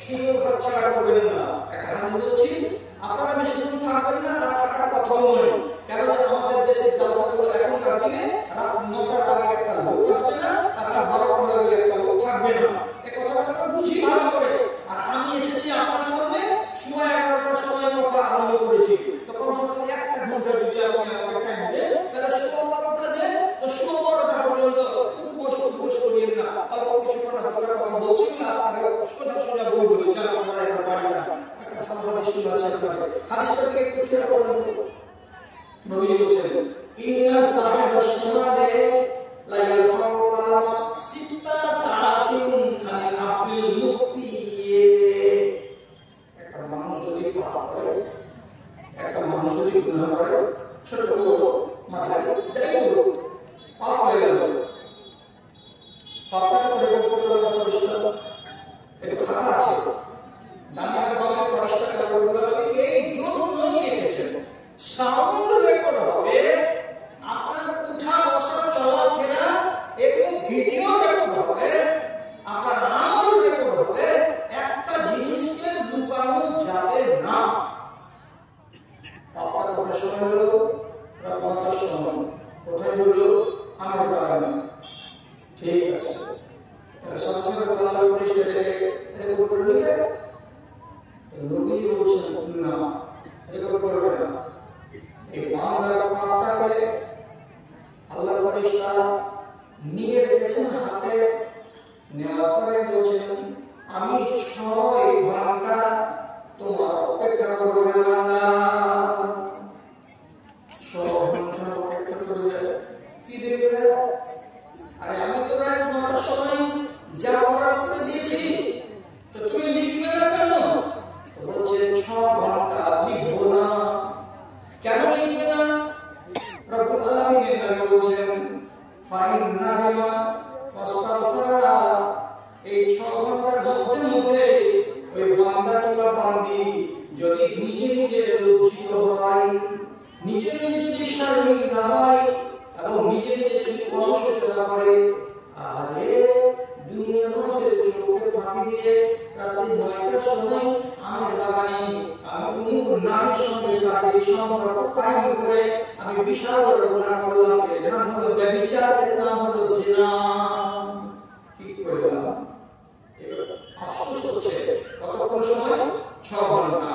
সুযোগ হাতছাড়া করবেন না। একটা হাদিস বলছি, আপনারা বেশি দিন থাকবেন না, আর থাকার কথা নয়। কেন যে আমাদের দেশে জলসাগুলো এখনকার দিনে রাত 9টার আগে একটা লোক আসবে না, আর রাত 12টার আগে একটা লোক থাকবে না। এই কথাটা আমরা বুঝি ভালো করে। আর আমি এসেছি আপনার সামনে সময় 11টার সময় কথা আরম্ভ করেছি, তো কমসে কম 1 ঘন্টা যদি আপনি আমাকে টাইম দেন, তাহলে 12টা দেন, তো 12টা পর্যন্ত উপবাস করিয়েন না। অল্প কিছু কথা বলছি না, আপনাকে সোজা সোজা বলবো, যান আপনারা একবার বাড়ি যান। একটা ভালো হাদিস শুনে আসেন, হাদিসটা থেকে একটু শেয়ার করলেন। নবী বলেছেন, ইন্না সাহাবাশ শামালে লা ইয়ারফাউ কালামা 6 সাআতিন আনিল আব্দুল মুফতি। একটা মানুষ যদি পাপ করে, একটা মানুষ যদি গুনাহ করে, ছোট বড় মাঝারি যাই করুক, পাপ হয়ে গেল, পাপটা করে করতে হবে ফরিস্তা। এটা খাতা আছে, ডানে আর বামে ফরিস্তা কারণগুলো এই জন্যই রেখেছেন। সাউন্ড রেকর্ড হবে, আপনার উঠা বসা চলাফেরা এগুলো ভিডিও রেকর্ড হবে, আপনার আমল রেকর্ড হবে। একটা জিনিসকে লুকানো যাবে না। পাপটা করার সময় হলো রাতের সময়, কোথায় হলো? আমার বাগানে। ঠিক আছে, তাহলে সবসময় আল্লাহ ফরিস্তা ডেকে রেকর্ড করে নিবে। নবী বলছেন না, রেকর্ড করবে না। এই বান্দার পাপটাকে আল্লাহ ফরিস্তা নিয়ে রেখেছেন হাতে, নেওয়ার পরে বলছেন, আমি 6 ঘন্টা তোমার অপেক্ষা করবো রে বান্দা। 6 ঘন্টা অপেক্ষা করবে, কি দেখবে? আরে আমি তো রাত 9টার সময় যা করার করে দিয়েছি, তো তুমি লিখবে না কেন? তো বলছে 6 ঘন্টা লিখবো না। কেন লিখবে না? রব্বুল আলামিনের নবী বলেছেন, ফাইন নাদিমা ওয়াস্তাগফারা। এই 6 ঘন্টার মধ্যে ওই বান্দা কিংবা বান্দি যদি নিজে নিজে লজ্জিত হয়, নিজে নিজে যদি শর্মিন্দা হয়, এবং নিজে নিজে যদি অনুশোচনা করে, আরে দুনিয়ার মানুষের চোখকে ফাঁকি দিয়ে রাত্রি 9টার সময় আমার বাগানে আমি অমুক নারীর সঙ্গে শারীরিক সম্পর্ক কায়েম করে আমি বিশাল বড় গুনাহ করলাম। এর নাম হলো ব্যভিচার, এর নাম হলো জিনা। কি করলাম? আফসোস হচ্ছে। কতক্ষণ সময়? 6 ঘন্টা।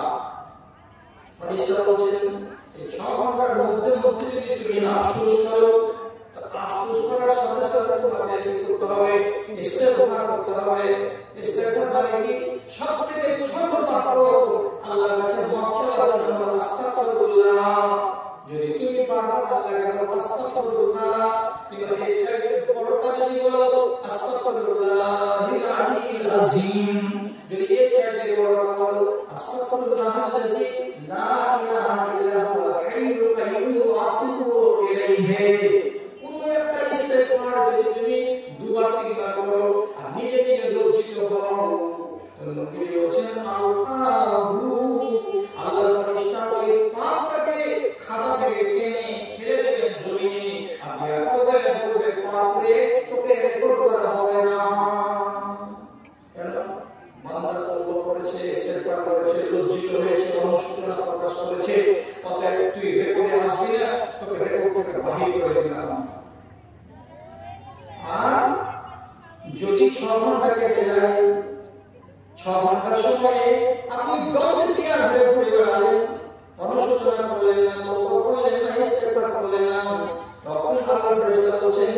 ফরিস্তা বলছেন, এই 6 ঘন্টার মধ্যে যদি তুমি আফসোস করো, আফসোস করার সাথে সাথে তোমাকে কি করতে হবে? ইস্তেগফার করতে হবে। ইস্তেগফার মানে কি? সবথেকে ছোট পাপ আল্লাহর কাছে মাফ চাওয়ার জন্য আস্তাগফিরুল্লাহ। যদি তুমি বারবার আল্লাহকে বলো আস্তাগফিরুল্লাহ, কিংবা এর চাইতে বড়টা যদি বলো আস্তাগফিরুল্লাহিল আলিয়্যিল আযীম, যদি এর চাইতে বড়টা বলো আস্তাগফিরুল্লাহাল্লাযী লা ইলাহা ইল্লা হুয়াল হাইয়ুল কাইয়্যুম ওয়া আতুবু ইলাইহি। কোন একটা ইস্তেগফার যদি তুমি দুবার তিনবার করো আর নিজে নিজে লজ্জিত হও, নবী বলেছেন আল্লাহর ফেরেশতা ওই পাপটাকে খাতা থেকে টেনে ফেলে দেবেন জমিনে। আপনি একবারে বলবেন পাপ রে, তোকে রেকর্ড করা হবে না। কেন? বান্দা তওবা করেছে, ইস্তেগফার করেছে, লজ্জিত হয়েছে, অনুশোচনা প্রকাশ করেছে, অতএব তুই রেকর্ডে আসবি না, তোকে রেকর্ড থেকে বাহির করে দিলাম। আর যদি 6 ঘন্টা কেটে যায়, 6 ঘন্টার সময়ে আপনি ডন্ট কেয়ার হয়ে ঘুরে বেড়ালেন, অনুশোচনা করলেন না, তওবা করলেন না, ইস্তেগফার করলেন না, তখন আল্লাহর ফেরেশতা বলেন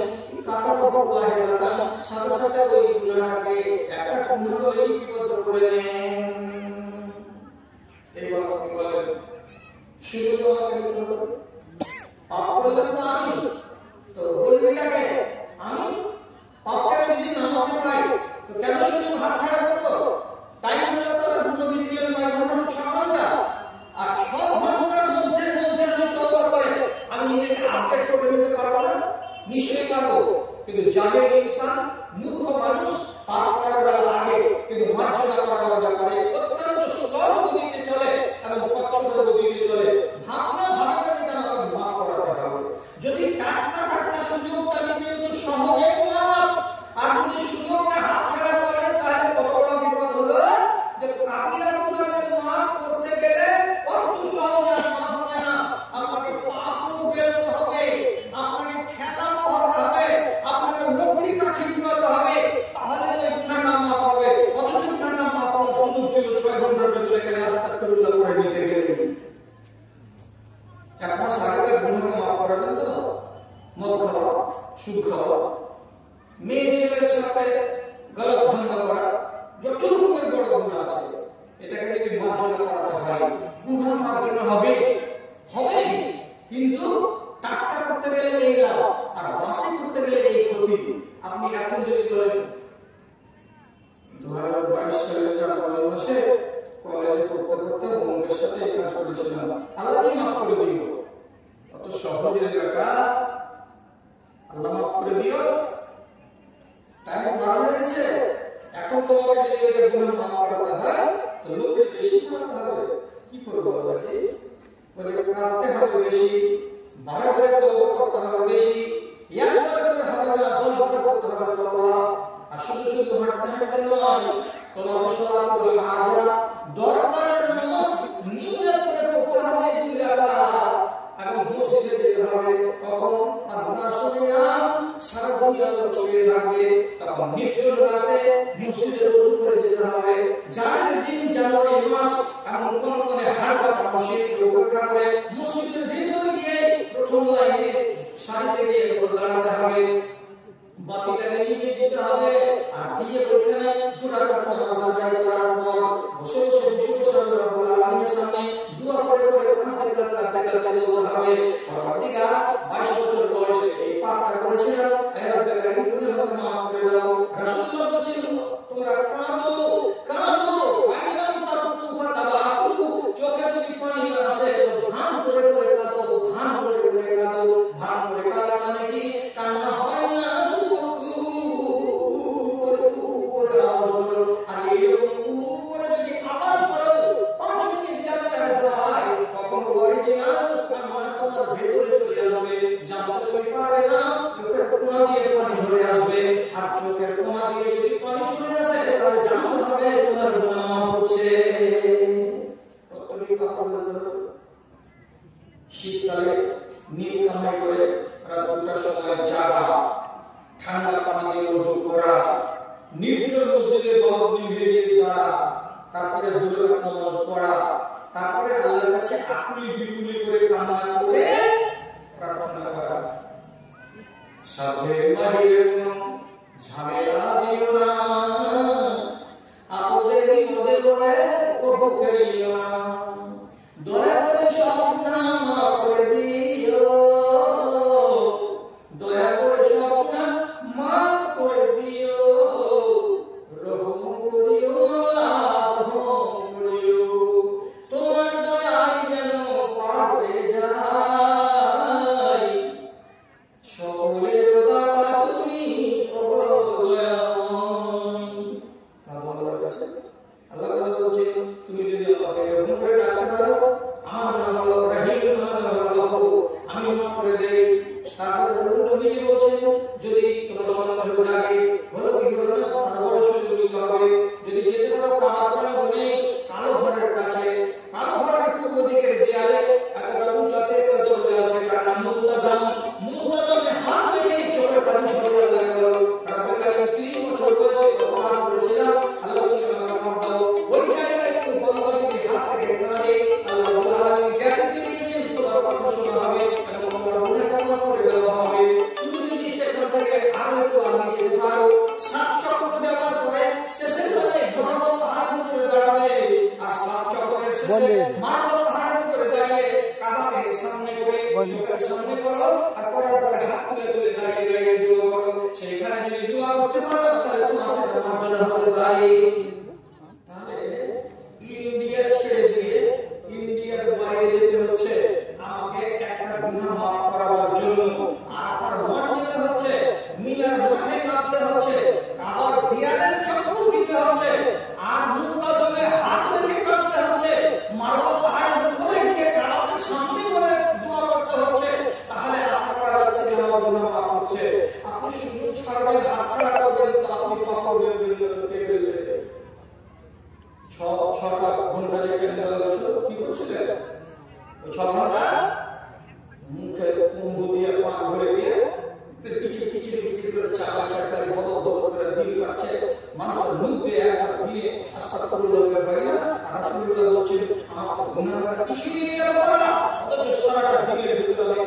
কাতাবাহু ওয়াহিদাতান, সাথে সাথে ওই গুনাহটাকে একটা কুণ্ডলে লিপিবদ্ধ করে নেন। এইবার আপনি বলেন শুধু আমাকে নিতে হবে, পাপ করলাম তো আমি, তো ওই বেটাকে আমি পাপটাকে যদি নামাতে পাই তো কেন শুধু হাত ছাড়া করবো? তাই বললে তো নবী দিলেন 9 ঘন্টা 6 ঘন্টা, আর 6 ঘন্টার মধ্যে আমি তওবা করে আমি নিজেকে আপডেট করে নিতে পারবো না? নিশ্চয়ই পারবো। কিন্তু জাহেল ইনসান, মূর্খ মানুষ পাপ করার আগে কিন্তু মার্জনা করার ব্যাপারে অত্যন্ত স্লো গতিতে চলে এবং কচ্ছপের গতিতে চলে। ভাবনা ভাবে না আমাকে মাফ করাতে হবে। যদি টাটকা সুযোগটা নিতেন তো সহজেই মাফ, আর যদি সুযোগটা হাতছাড়া করেন তাহলে কত বড় বিপদ হলো যে কাবিরা গুনাহকে মাফ করতে গেলে অত সহজে মাফ হবে না। আপনাকে পাপ মুখ বেরোতে হবে, আপনাকে ঠেলা পোহাতে হবে, আপনাকে লকড়ি কাঠি গুনাতে হবে, তাহলে এই গুনাহটা মাফ হবে। অথচ গুনাহটা মাফ হওয়ার সুযোগ ছিল 6 ঘন্টার ভিতরে গেলে আস্তাগফিরুল্লাহ করে নিতে গেলে। 1 মাস আগেকার গুনাহকে মাফ করাবেন তো? মদ খাওয়া, সুদ খাওয়া, মেয়ে ছেলের সাথে গলত ধান্দা করা, যত রকমের বড় গুনাহ আছে, এটাকে যদি মার্জনা করাতে হয় গুনাহ মার্জনা হবে, কিন্তু টাটকা করতে গেলে এই লাভ আর বাসি করতে গেলে এই ক্ষতি। আপনি এখন যদি বলেন 2022 সালের জানুয়ারি মাসে কলেজে পড়তে অমুকের সাথে এই কাজ করেছিলাম, আল্লাহ মাফ করে দিও, অত সহজে বেটা আল্লাহ মাফ করে দিও, টাইম পার হয়ে গেছে। এখন তোমাকে যদি ওই গুনাহ মাফ করাতে হয় তো লোককে বেশি করতে হবে। কি করবো আল্লাহজি? বলে কাঁদতে হবে বেশি, বারে বারে তওবা করতে হবে বেশি, একবার করে হবে না, 10 বার করতে হবে তওবা। আর শুধু হাঁটতে নয়, তোমাকে সালাতুল হাজাত দরকারের নামাজ নিয়ত করে পড়তে হবে 2 রাকাত, এবং মসজিদে যেতে হবে। কখন? সারা দুনিয়ার লোক শুয়ে থাকবে, তখন নির্জন রাতে মসজিদে ওযু করে যেতে হবে। জানুয়ারি দিন, জানুয়ারি মাস, এমন কোন হাড় কাঁপা মসজিদ রক্ষা করে মসজিদের ভিতরে গিয়ে প্রথম লাইনে সারিতে গিয়ে দাঁড়াতে হবে, বাতিটাকে নিভিয়ে দিতে হবে, আর দিয়ে ওইখানে 2 রাকাত নামাজ আদায় করার পর বসে আল্লাহ রাব্বুল আলামিনের সামনে দোয়া করে কাঁদতে বলতে হবে, পরবর্তীকার 22 বছর বয়সে এই পাপটা করেছিলাম, হে রব্বে কারীম তুমি আমাকে মাফ করে দাও। রাসূলুল্লাহ বলেছেন তোমরা কাঁদো ফাইলাম তাবকু ফাতাবাকু, চোখে যদি পানি না আসে তো ভান করে কাঁদো, ভান করে কাঁদো মানে কি? কান্না হয় না আওয়াজ করো, আর এইরকম করে যদি আওয়াজ করো 5 মিনিট যাবে হয়, তখন অরিজিনাল কান্না তোমার ভেতরে চলে আসবে, জানতে তুমি পারবে না, চোখের কোণা দিয়ে পানি ঝরে আসবে। আর চোখের কোণা দিয়ে যদি পানি ঝরে আসে তাহলে জানতে হবে তোমার গুনাহ মাফ হচ্ছে। শীতকালে নিদ কামাই করে রাত 2টার সময় জাগা, ঠান্ডা পানি দিয়ে ওযু করা, নির্জন মসজিদে বাল্ব নিভিয়ে দিয়ে দাঁড়া, তারপরে 2 রাকাত নামাজ পড়া, তারপরে আল্লাহর কাছে আকুলি বিকুলি করে কান্না করে প্রার্থনা করা। সাধ্যের বাহিরে কোনো ঝামেলা দিও না, আপদে বিপদে পড়ে কবু ফেলিও না, দয়া করে সব গুনাহ মাফ করে দিও, দয়া করে সব গুনাহ মাফ করে দিও, রহম করিও, রহম করিও। তো এরকম করে ডাকতে পারো, আমার নাম হলো রহিম, আমার নাম হলো গফুর, আমি মাফ করে দেই। তারপরে নবীজি বলছেন যদি তোমার সন্দেহ জাগে হলো কি হলো না, আরো বড় সুযোগ নিতে হবে। যদি যেতে পারো কাবা প্রাঙ্গণে কালো ঘরের কাছে, কালো ঘরের পূর্ব দিকের দেয়ালে একটা উঁচাতে একটা দরজা আছে, তার নাম মুলতাজাম। মুলতাজামে হাত রেখে চোখের পানি ঝরিয়ে আল্লাহকে বলো, রব্বে কারীম 30 বছর বয়সে অপরাধ করেছিলাম, আল্লাহ তুমি আমাকে মাফ দাও। ওই জায়গায় তুমি বান্দা যদি হাত রেখে কাঁদে, আল্লাহ রাব্বুল আলামিন গ্যারান্টি দিয়েছেন তোমার কথা শোনা হবে এবং তোমার গুনাহকে মাফ করে দেওয়া হবে। তুমি যদি সেখান থেকে আরো একটু আগে যেতে পারো, 7 চক্কর দেওয়ার পরে শেষের বেলায় মারওয়া পাহাড়ের উপরে দাঁড়াবে, আর 7 চক্করের শেষে মারওয়া পাহাড়ের উপরে দাঁড়িয়ে কাবাকে সামনে করে চোখের সামনে করো, আর করার পরে হাত তুলে তুলে দাঁড়িয়ে দাঁড়িয়ে দোয়া করো। সেইখানে যদি দোয়া করতে পারো তাহলে তোমার সাথে মার্জনা হতে পারে। তাহলে ইন্ডিয়া ছেড়ে দিয়ে ইন্ডিয়ার বাইরে যেতে হচ্ছে আমাকে একটা গুনাহ মাফ করাবার জন্য, আরাফার মাঠ যেতে হচ্ছে, মিনার মাঠে কাঁদতে হচ্ছে, কাবার দেয়ালের চক্কর দিতে হচ্ছে, আর মুলতাজামে হাত রেখে কাঁদতে হচ্ছে, মারওয়া পাহাড়ের উপরে গিয়ে কাবাকে সামনে করে দোয়া করতে হচ্ছে। তাহলে আশা করা যাচ্ছে যে আমার গুনাহ মাফ হচ্ছে। আপনি শুধু ছাড়বেন, হাত ছাড়া করবেন তো আপনি পাপ করবেন তো কে বলবে? 6 ঘন্টা যে কি করছিলেন? 6 ঘন্টা মুখে কুম্ভ দিয়ে পান ভরে দিয়ে কিচির করে চাকা সরকার বদল করে দিল পাচ্ছে, মানুষের মুখ দিয়ে একবার দিয়ে আস্তাগফিরুল্লাহ হয় না। আর রাসূলুল্লাহ বলছেন আমার তো গুনাহ করা কিছুই নেই রে বাবা, অথচ সারাটা দিনের ভিতরে আমি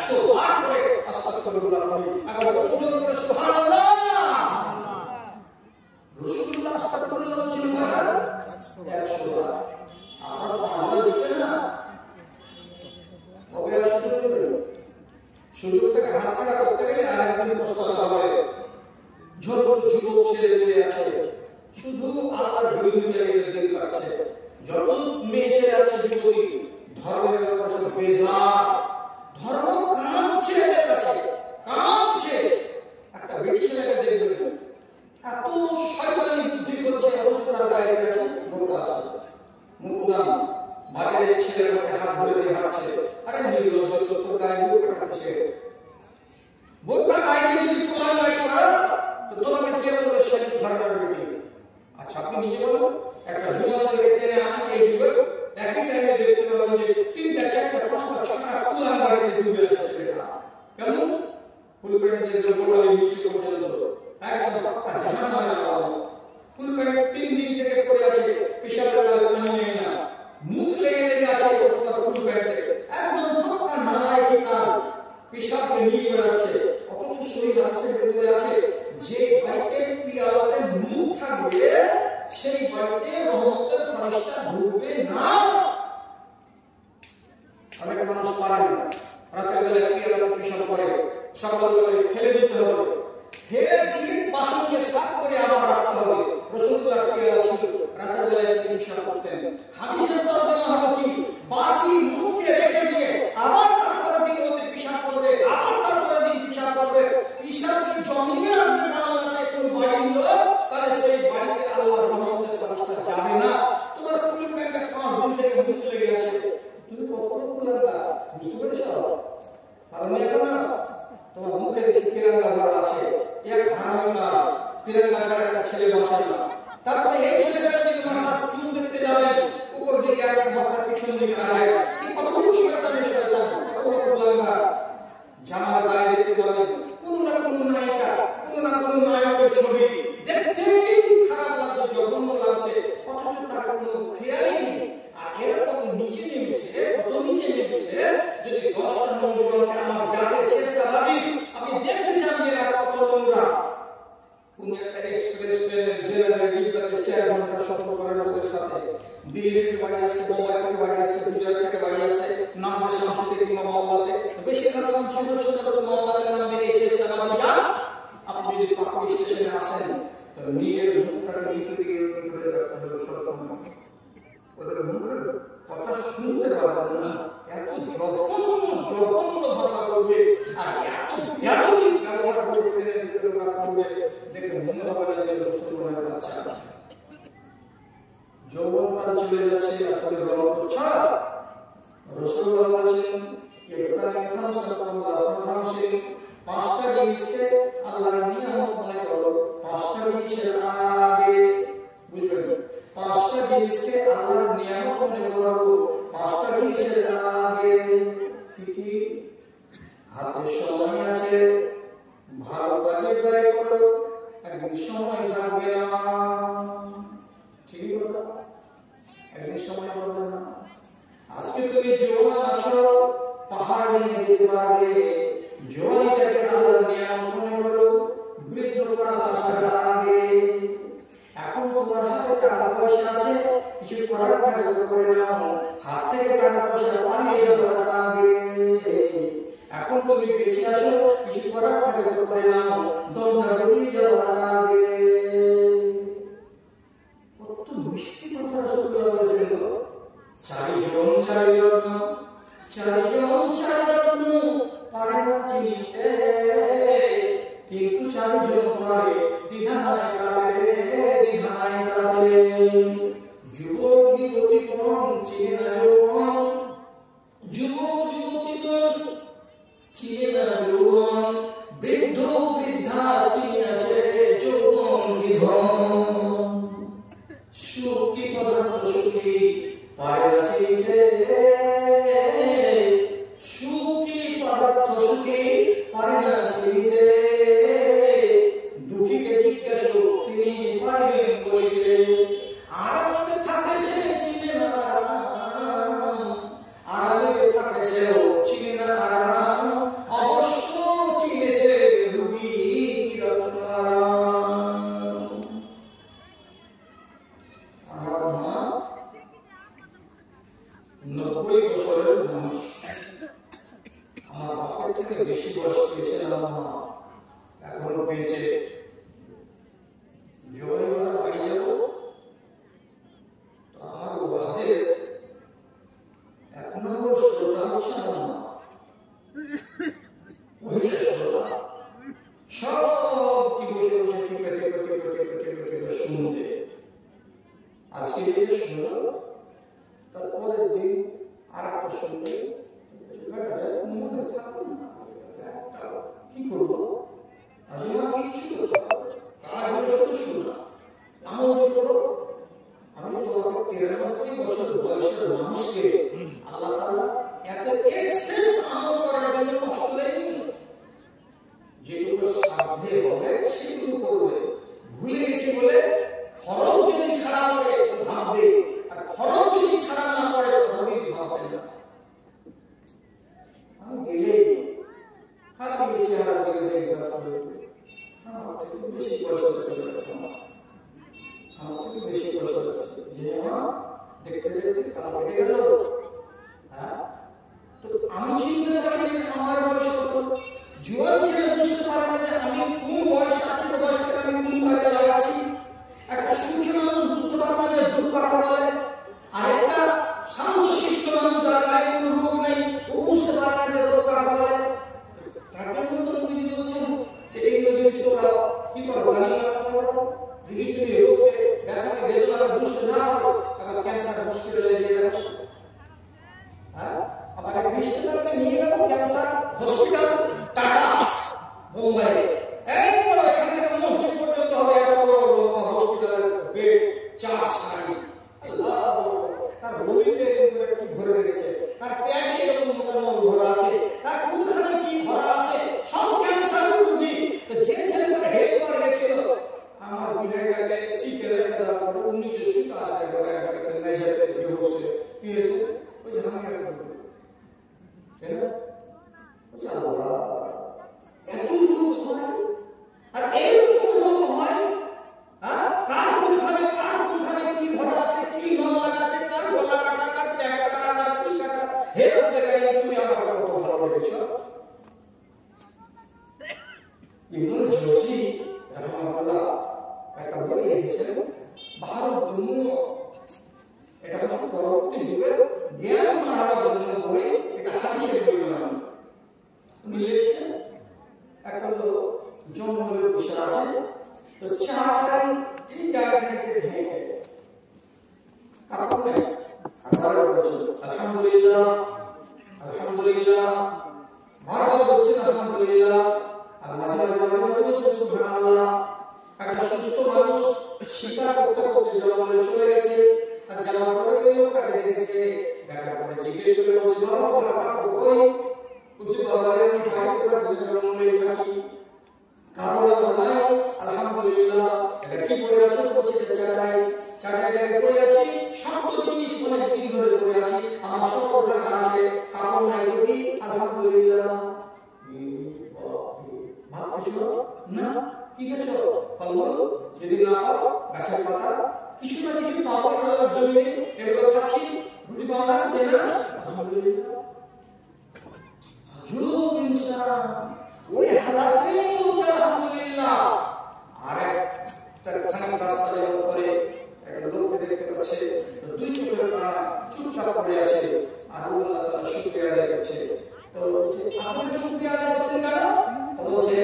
100 বার করে আস্তাগফিরুল্লাহ পড়ি, আবার জোর করে সুবহানাল্লাহ। রাসূলুল্লাহ আস্তাগফিরুল্লাহ বলছেন কয়বার? 100 বার। আমরা 5 বার দিতে না, কবে আসতে হবে? সুযোগটাকে হাতছাড়া করতে গেলে আরেকদিন পস্তাতে হবে। ছোট যুবক ছেলে মেয়ে আছে, শুধু আল্লাহর বিরোধিতায় এদের দিন কাটছে। যত মেয়ে ছেলে আছে যুবতী, ধর্মের ব্যাপারে সব বেজার, ধর্ম কাঁদছে এদের কাছে, কাঁদছে। একটা বেটি ছেলেকে দেখবেন এত শয়তানি বুদ্ধি করছে, অথচ তার গায়ে আছে বোরকা আছে, মুকুদাম বাজারে ছেলের হাতে হাত ধরে দিয়ে হাঁটছে। আরে নির্লজ্জ, তোর গায়ে বোরকাটা কিসে? বোরকা গায়ে দিয়ে যদি কোরআন গাড়ি করো তো তোমাকে কে বলবে শরীফ ঘরানার বেটি? আচ্ছা আপনি নিজে বলুন, একটা যুবক ছেলেকে টেনে আনতে এই যুগের একই টাইমে দেখতে পাবেন যে 3টা 4টা 5টা 6টা কোরআন গাড়িতে ডুবে আছে ছেলেটা। কেমন? ফুল প্যান্ট দিয়ে গোড়ালি নিচে পর্যন্ত একদম পাক্কা জাহান্নামের আওয়াজ। ফুল প্যান্ট 3 দিন থেকে পরে আছে, পেশাবের পানি নেই না, মুখ লেগে আছে ফুল প্যান্টে, একদম পাক্কা নালায়েকি কাজ, পেশাবকে নিয়ে বেড়াচ্ছে। অথচ সেই হাদিসের ভিতরে আছে যে বাড়িতে পিয়ালাতে মুখ থাকবে সেই বাড়িতে রহমতের ফেরেশতা ঢুকবে না। অনেক মানুষ পারে না, রাতের বেলায় পিয়ালাতে পেশাব করে, সকালবেলায় ফেলে দিতে হবে, ফেলে দিয়ে বাসনকে সাফ করে আবার রাখতে হবে। রাসূলুল্লাহ পিয়ালা ছিল, রাতের বেলায় তিনি পেশাব করতেন। হাদিসের তর্জমা হলো কি, বাসি মুখকে রেখে দিয়ে আবার তারপরে দিনতে পেশাব করবে, আবার তারপরে দিন পেশাব করবে। পেশাবকে জমিয়ে রাখবে জানালাতে কোনো বাড়ির লোক, তাহলে সেই বাড়িতে আল্লাহর রহমতের ফেরেশতা যাবে না। তোমার ফুল প্যান্টে 5 দিন থেকে মুখ লেগে আছে, তুমি কতটা কুলাঙ্গা বুঝতে পেরেছো? কারণ এখন না তোমার মুখে দেখছি তিরঙ্গা ভরা আছে, এক হারামি কাজ, তিরঙ্গা ছাড়া একটা ছেলে বসে না। তারপরে এই ছেলেটা যদি মাথার চুল দেখতে যাবেন, উপর দিকে একবার মাথার পিছন দিকে আড়ায়, এই কতগুলো শয়তানের শয়তান, কতগুলো কুলাঙ্গা। জামার গায়ে দেখতে পাবেন কোনো না কোনো নায়িকা, কোনো না কোনো নায়কের ছবি, দেখতেই খারাপ লাগছে, জঘন্য লাগছে, অথচ তার কোনো খেয়ালই নেই। আর এরা কত নিচে নেমেছে, কত নিচে নেমেছে। যদি 10টা নৌজওয়ানকে আমার জাতের শেষ আবাদি আপনি দেখতে চান যে এরা কত নোংরা। কোন একটা এক্সপ্রেস ট্রেনের জেনারেল ডিব্বাতে 4 ঘন্টা সফর করেন ওদের সাথে, দিল্লি থেকে বাড়ি আসছে, বোম্বাই থেকে বাড়ি আসছে, গুজরাট থেকে বাড়ি আসছে, নামবে শামসুতে কিংবা মাওলাতে, বেশিরভাগ শামসুদের সঙ্গে মাওলাতে নামবে এই শেষ আবাদি যান। আপনি যদি পাকুড় স্টেশনে আসেন তবে নিজের মুখটাকে নিচু দিকে করে রাখতে হবে সবসময়, ওদের মুখের কথা শুনতে পারবেন না, এত জঘন্য ভাষা বলবে আর এত বেয়াদবি ব্যবহার করে ট্রেনের ভিতরে ওরা করবে, দেখে মনে হবে না যে মুসলমানের বাচ্চা। যৌবনকাল চলে যাচ্ছে, এখন রং করছে। রাসূলুল্লাহ বলেছেন পাঁচটা জিনিসকে আল্লাহর নিয়ামত মনে করো। পাঁচটা জিনিসের আগে বুঝবেন, পাঁচটা জিনিসকে আল্লাহর নিয়ামত মনে করো। পাঁচটা জিনিসের আগে কি কি? হাতে সময় আছে, ভালো কাজে ব্যয় করো, একদিন সময় থাকবে না। ঠিক কথা, একদিন সময় পাবে না। আজকে তুমি জওয়ান আছো, পাহাড় ভেঙে দিতে পারবে। জওয়ানিটাকে আল্লাহর নিয়ামত মনে করো। বৃদ্ধকাল আসার আগে এখন তোমার হাতে টাকা পয়সা আছে, কিছু করার থাকে তো করে নাও। হাত থেকে টাকা পয়সা পালিয়ে যাওয়ার আগে এখন তুমি বেঁচে আসো, কিছু করার থাকে তো করে নাও। দমটা বেরিয়ে যাওয়ার আগে কত মিষ্টি কথা রাসূলুল্লাহ বলেছেন গো। চারিজন চারি যত্ন, চারিজন চারি যত্ন পারে না চিনিতে, কিন্তু চারিজন পারে দ্বিধা নাই তাতে, দ্বিধা নাই তাতে। যুবক যুবতীগণ চিনে না যৌবন, যুবক যুবতীগণ চিনে না যৌবন, বৃদ্ধ বৃদ্ধা চিনিয়াছে যৌবন কি ধন। সুখী পদার্থ সুখী পারে না চিনিতে, সুখী পদার্থ সুখী পারে না চিনিতে। দুঃখীকে জিজ্ঞাসা তিনি পারবেন বলিতে, আরামে থাকে সে চিনে না আরাম, আরামে থাকে সেও চিনে না আরাম। অবশ্য চিনেছে রুগী কি রত্ন আরাম। আমার মা 90 বছরের মানুষ, আমার বাপের থেকে বেশি বয়স পেয়েছেন আমার মা, এখনো পেয়েছে। জয়বার বাড়ি যাব তো আমার ওয়াজের 1 নম্বর শ্রোতা হচ্ছে আমার মা, পহিলা শ্রোতা। সব বসে বসে টিপে টিপে টিপে টিপে টিপে টিপে শুনবে। আজকে যেটা শুনলো তারপরের দিন আর একটা শুনবে, মনে থাকো না কি করবো, আজ কিচ্ছু করতে হবে, কাজ হলে শুধু শুনলা আমল করো। আমি তোমাকে 93 বছর বয়সের মানুষকে আল্লাহ তাআলা এত এক্সেস আমল করার জন্য কষ্ট দেয়নি। যেটুকু সাধ্যে হবে সেটুকু করবে। ভুলে গেছি বলে ফরজ যদি ছাড়া করে তো ভাববে, আর ফরজ যদি ছাড়া না করে তো ভাববে না। আমি গেলে খালি বেশি হারার দিকে দেখবে, আমার থেকে বেশি পয়সা আছে, আমার থেকে বেশি পয়সা আছে, যে আমার দেখতে দেখতে খারাপ হয়ে গেল। হ্যাঁ, তো আমি চিন্তা করি যে আমার বয়স কত। জোয়ান ছেলে বুঝতে পারে না যে আমি কোন বয়সে আছি, তো বয়সটাকে আমি কোন কাজে লাগাচ্ছি। একটা সুখী মানুষ বুঝতে পারবে না যে দুঃখ কাকে বলে। আরেকটা শান্ত শিষ্ট মানুষ যার গায়ে কোনো রোগ নেই, ও বুঝতে পারে না যে রোগ কাকে বলে। তার জন্য তো নবীজি বলছেন যে এইগুলো জিনিস তোমরা কি করো, গানিমাত মনে করো। যদি তুমি রোগকে, ব্যথাকে, বেদনাকে বুঝতে না পারো, আবার ক্যান্সার হসপিটালে নিয়ে যাবো। হ্যাঁ, আবার এক রিশতেদারকে নিয়ে গেল ক্যান্সার হসপিটাল টাটা মুম্বাই, এই বড় এখান থেকে মসজিদ পর্যন্ত হবে, এত বড় হসপিটালের বেড 4 সারি। আল্লাহ, আর বলিতে এরকম কি ভরে রেখেছে, আর পেটে এরকম মোটামুটি ভরা আছে, আর কোনখানে কি ভরা আছে, সব ক্যান্সার রোগী। তো যে ছেলেটা হেল্পার গেছিল আমার বিহারটাকে সিটে রেখে দেওয়ার পরে উনি যে সুতা আছে একবার একবারে মেঝেতে বেহুশ হয়ে কি হয়েছে, ওই যে আমি আর করবো কেন, আল্লাহ এত রোগ হয়। আর এইরকম রোগ হয়, কার কোনখানে কি ভরা আছে, কি নলা আছে, কার গলা কাটা, কার পেট কাটা, কার কি কাটা। হে রব্বে কারীম, তুমি আমাকে কত ভালো রেখেছ। ইবনুল জওজি রাহিমাহুল্লাহ একটা বই লিখেছেন, ভারত দুনিয়া। এটা হচ্ছে পরবর্তী যুগের জ্ঞান বাড়াবার জন্য বই, এটা হাদিসের বই নয়। উনি লিখছেন একটা লোক জঙ্গলে বসে আছে, তো চা খাই এই জায়গাটাকে ঢেকে কাপড় নেই, আর বারবার বলছেন আলহামদুলিল্লাহ আলহামদুলিল্লাহ, বারবার বলছেন আলহামদুলিল্লাহ, আর মাঝে মাঝে বলছেন সুবহানাল্লাহ। একটা সুস্থ মানুষ শিকার করতে করতে জঙ্গলে চলে গেছে, আর যাওয়ার পরে ওই লোকটাকে দেখেছে, দেখার পরে জিজ্ঞেস করে বলছে বাবা তোমার কাপড় কই? বলছে বাবা আমি বাড়িতে থাকি, জঙ্গলে থাকি, কাপড় আমার নাই। আলহামদুলিল্লাহ। এটা কি পরে আছো? বলছে চাটাইটাকে পরে আছি, সব জিনিস অনেক দিন ধরে পরে আছি, আমার সব টাকা আছে, কাপড় নাই দেখি। আলহামদুলিল্লাহ। ভাত খেছো না? কি খেছো? ফলমূল, যদি না পাও গাছের পাতা, কিছু না কিছু পাবো আল্লাহর জমিনে, এগুলো খাচ্ছি। রুটি বাংলা যে না, আলহামদুলিল্লাহ। জুলুম ইনসান ওই হালাতেই বলছে আলহামদুলিল্লাহ। আর একটা খানিক রাস্তা যাওয়ার পরে একটা লোককে দেখতে পাচ্ছে, দুই চোখের কানা চুপচাপ পড়ে আছে, আর আল্লাহ তাআলা শুকরিয়া আদায় করছে। তো বলছে আপনি শুকরিয়া আদায় করছেন কেন? তো বলছে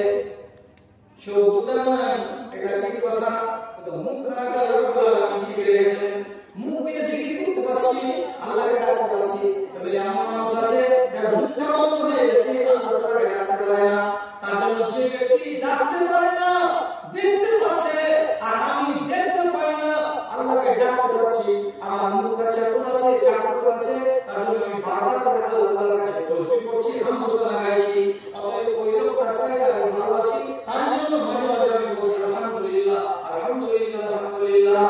চোখ দুটো নাই, এটা ঠিক কথা, তো মুখ খারাপ আল্লাহ আপনি ঠিক রেখেছেন, মুখ দিয়ে জিকির করতে পারছি, আল্লাহকে ডাকতে পারছি। তবে এমন মানুষ আছে যার মুখটা বন্ধ হয়ে গেছে, আল্লাহ তাআলাকে ডাকতে পারে না। তার জন্য যে ব্যক্তি ডাকতে পারে না, দেখতে পাচ্ছে, আর আমি দেখতে পাই না, আল্লাহকে ডাকতে পারছি, আমার মুখটা চেতন আছে, জাগ্রত আছে, তার জন্য আমি বারবার করে আল্লাহ তাআলার কাছে তাসবিহ করছি, হামদুলিল্লাহ লাগাইছি। অতএব ওই লোকটার সাথে আমি ভালো আছি, তার জন্য মাঝে মাঝে আমি বলছি আলহামদুলিল্লাহ আলহামদুলিল্লাহ আলহামদুলিল্লাহ।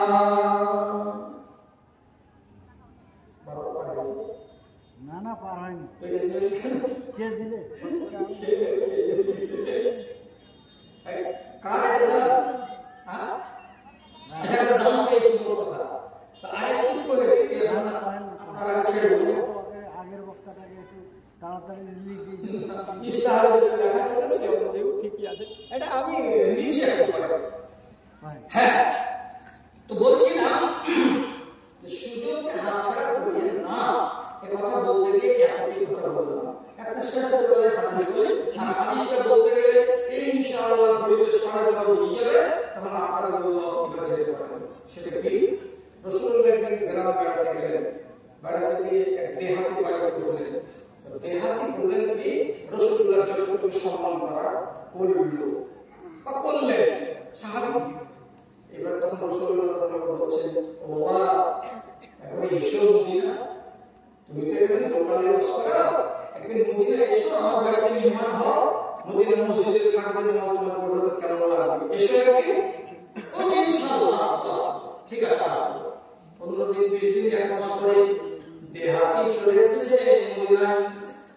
না না পার হয়নি। কে দিলে? কার একটা দাম? আচ্ছা একটা দাম পেয়েছি বড় কথা। তো আরেকটু করে দিতে আপনারা ছেড়ে দিন। আগের বক্তাটাকে একটু তাড়াতাড়ি লিখে দিন। ইস্তাহারে লেখা ছিল সেও ঠিকই আছে। এটা আমি নিচে একেবারে। হ্যাঁ, তো বলছিলাম যে সুযোগকে হাতছাড়া করবেন না। এই কথা বলতে গিয়ে একটি কথা বললাম, একটা শেষের বেলায় হাদিস বলি, আর হাদিসটা বলতে গেলে ইনশাআল্লাহ ঘড়িতে 12:30 বেজে যাবে, তখন আপনারা বললাম আপনারা যেতে পারবেন। সেটা কি? রাসূলুল্লাহ একদিন গ্রাম বেড়াতে গেলেন, বেড়াতে গিয়ে এক দেহাতি বাড়িতে উঠলেন। তো দেহাতি বললেন কি রাসূলুল্লাহ যতটুকু সম্মান করা করলেন সাহাবী। এবার তখন রাসূলুল্লাহ বলছেন ও বাবা একবার এসো মদিনা, তুমি তো এখানে লোকালে বাস করো, একদিন মদিনা এসো, আমার বাড়িতে মেহমান হও, মদিনা মসজিদে থাকবেন, নামাজ পড়বে, তো কেমন লাগবে, এসো একদিন। তো ইনশাআল্লাহ ঠিক আছে আসবো। 15 দিন 20 দিন 1 মাস পরে দেহাতি চলে এসেছে মদিনায়।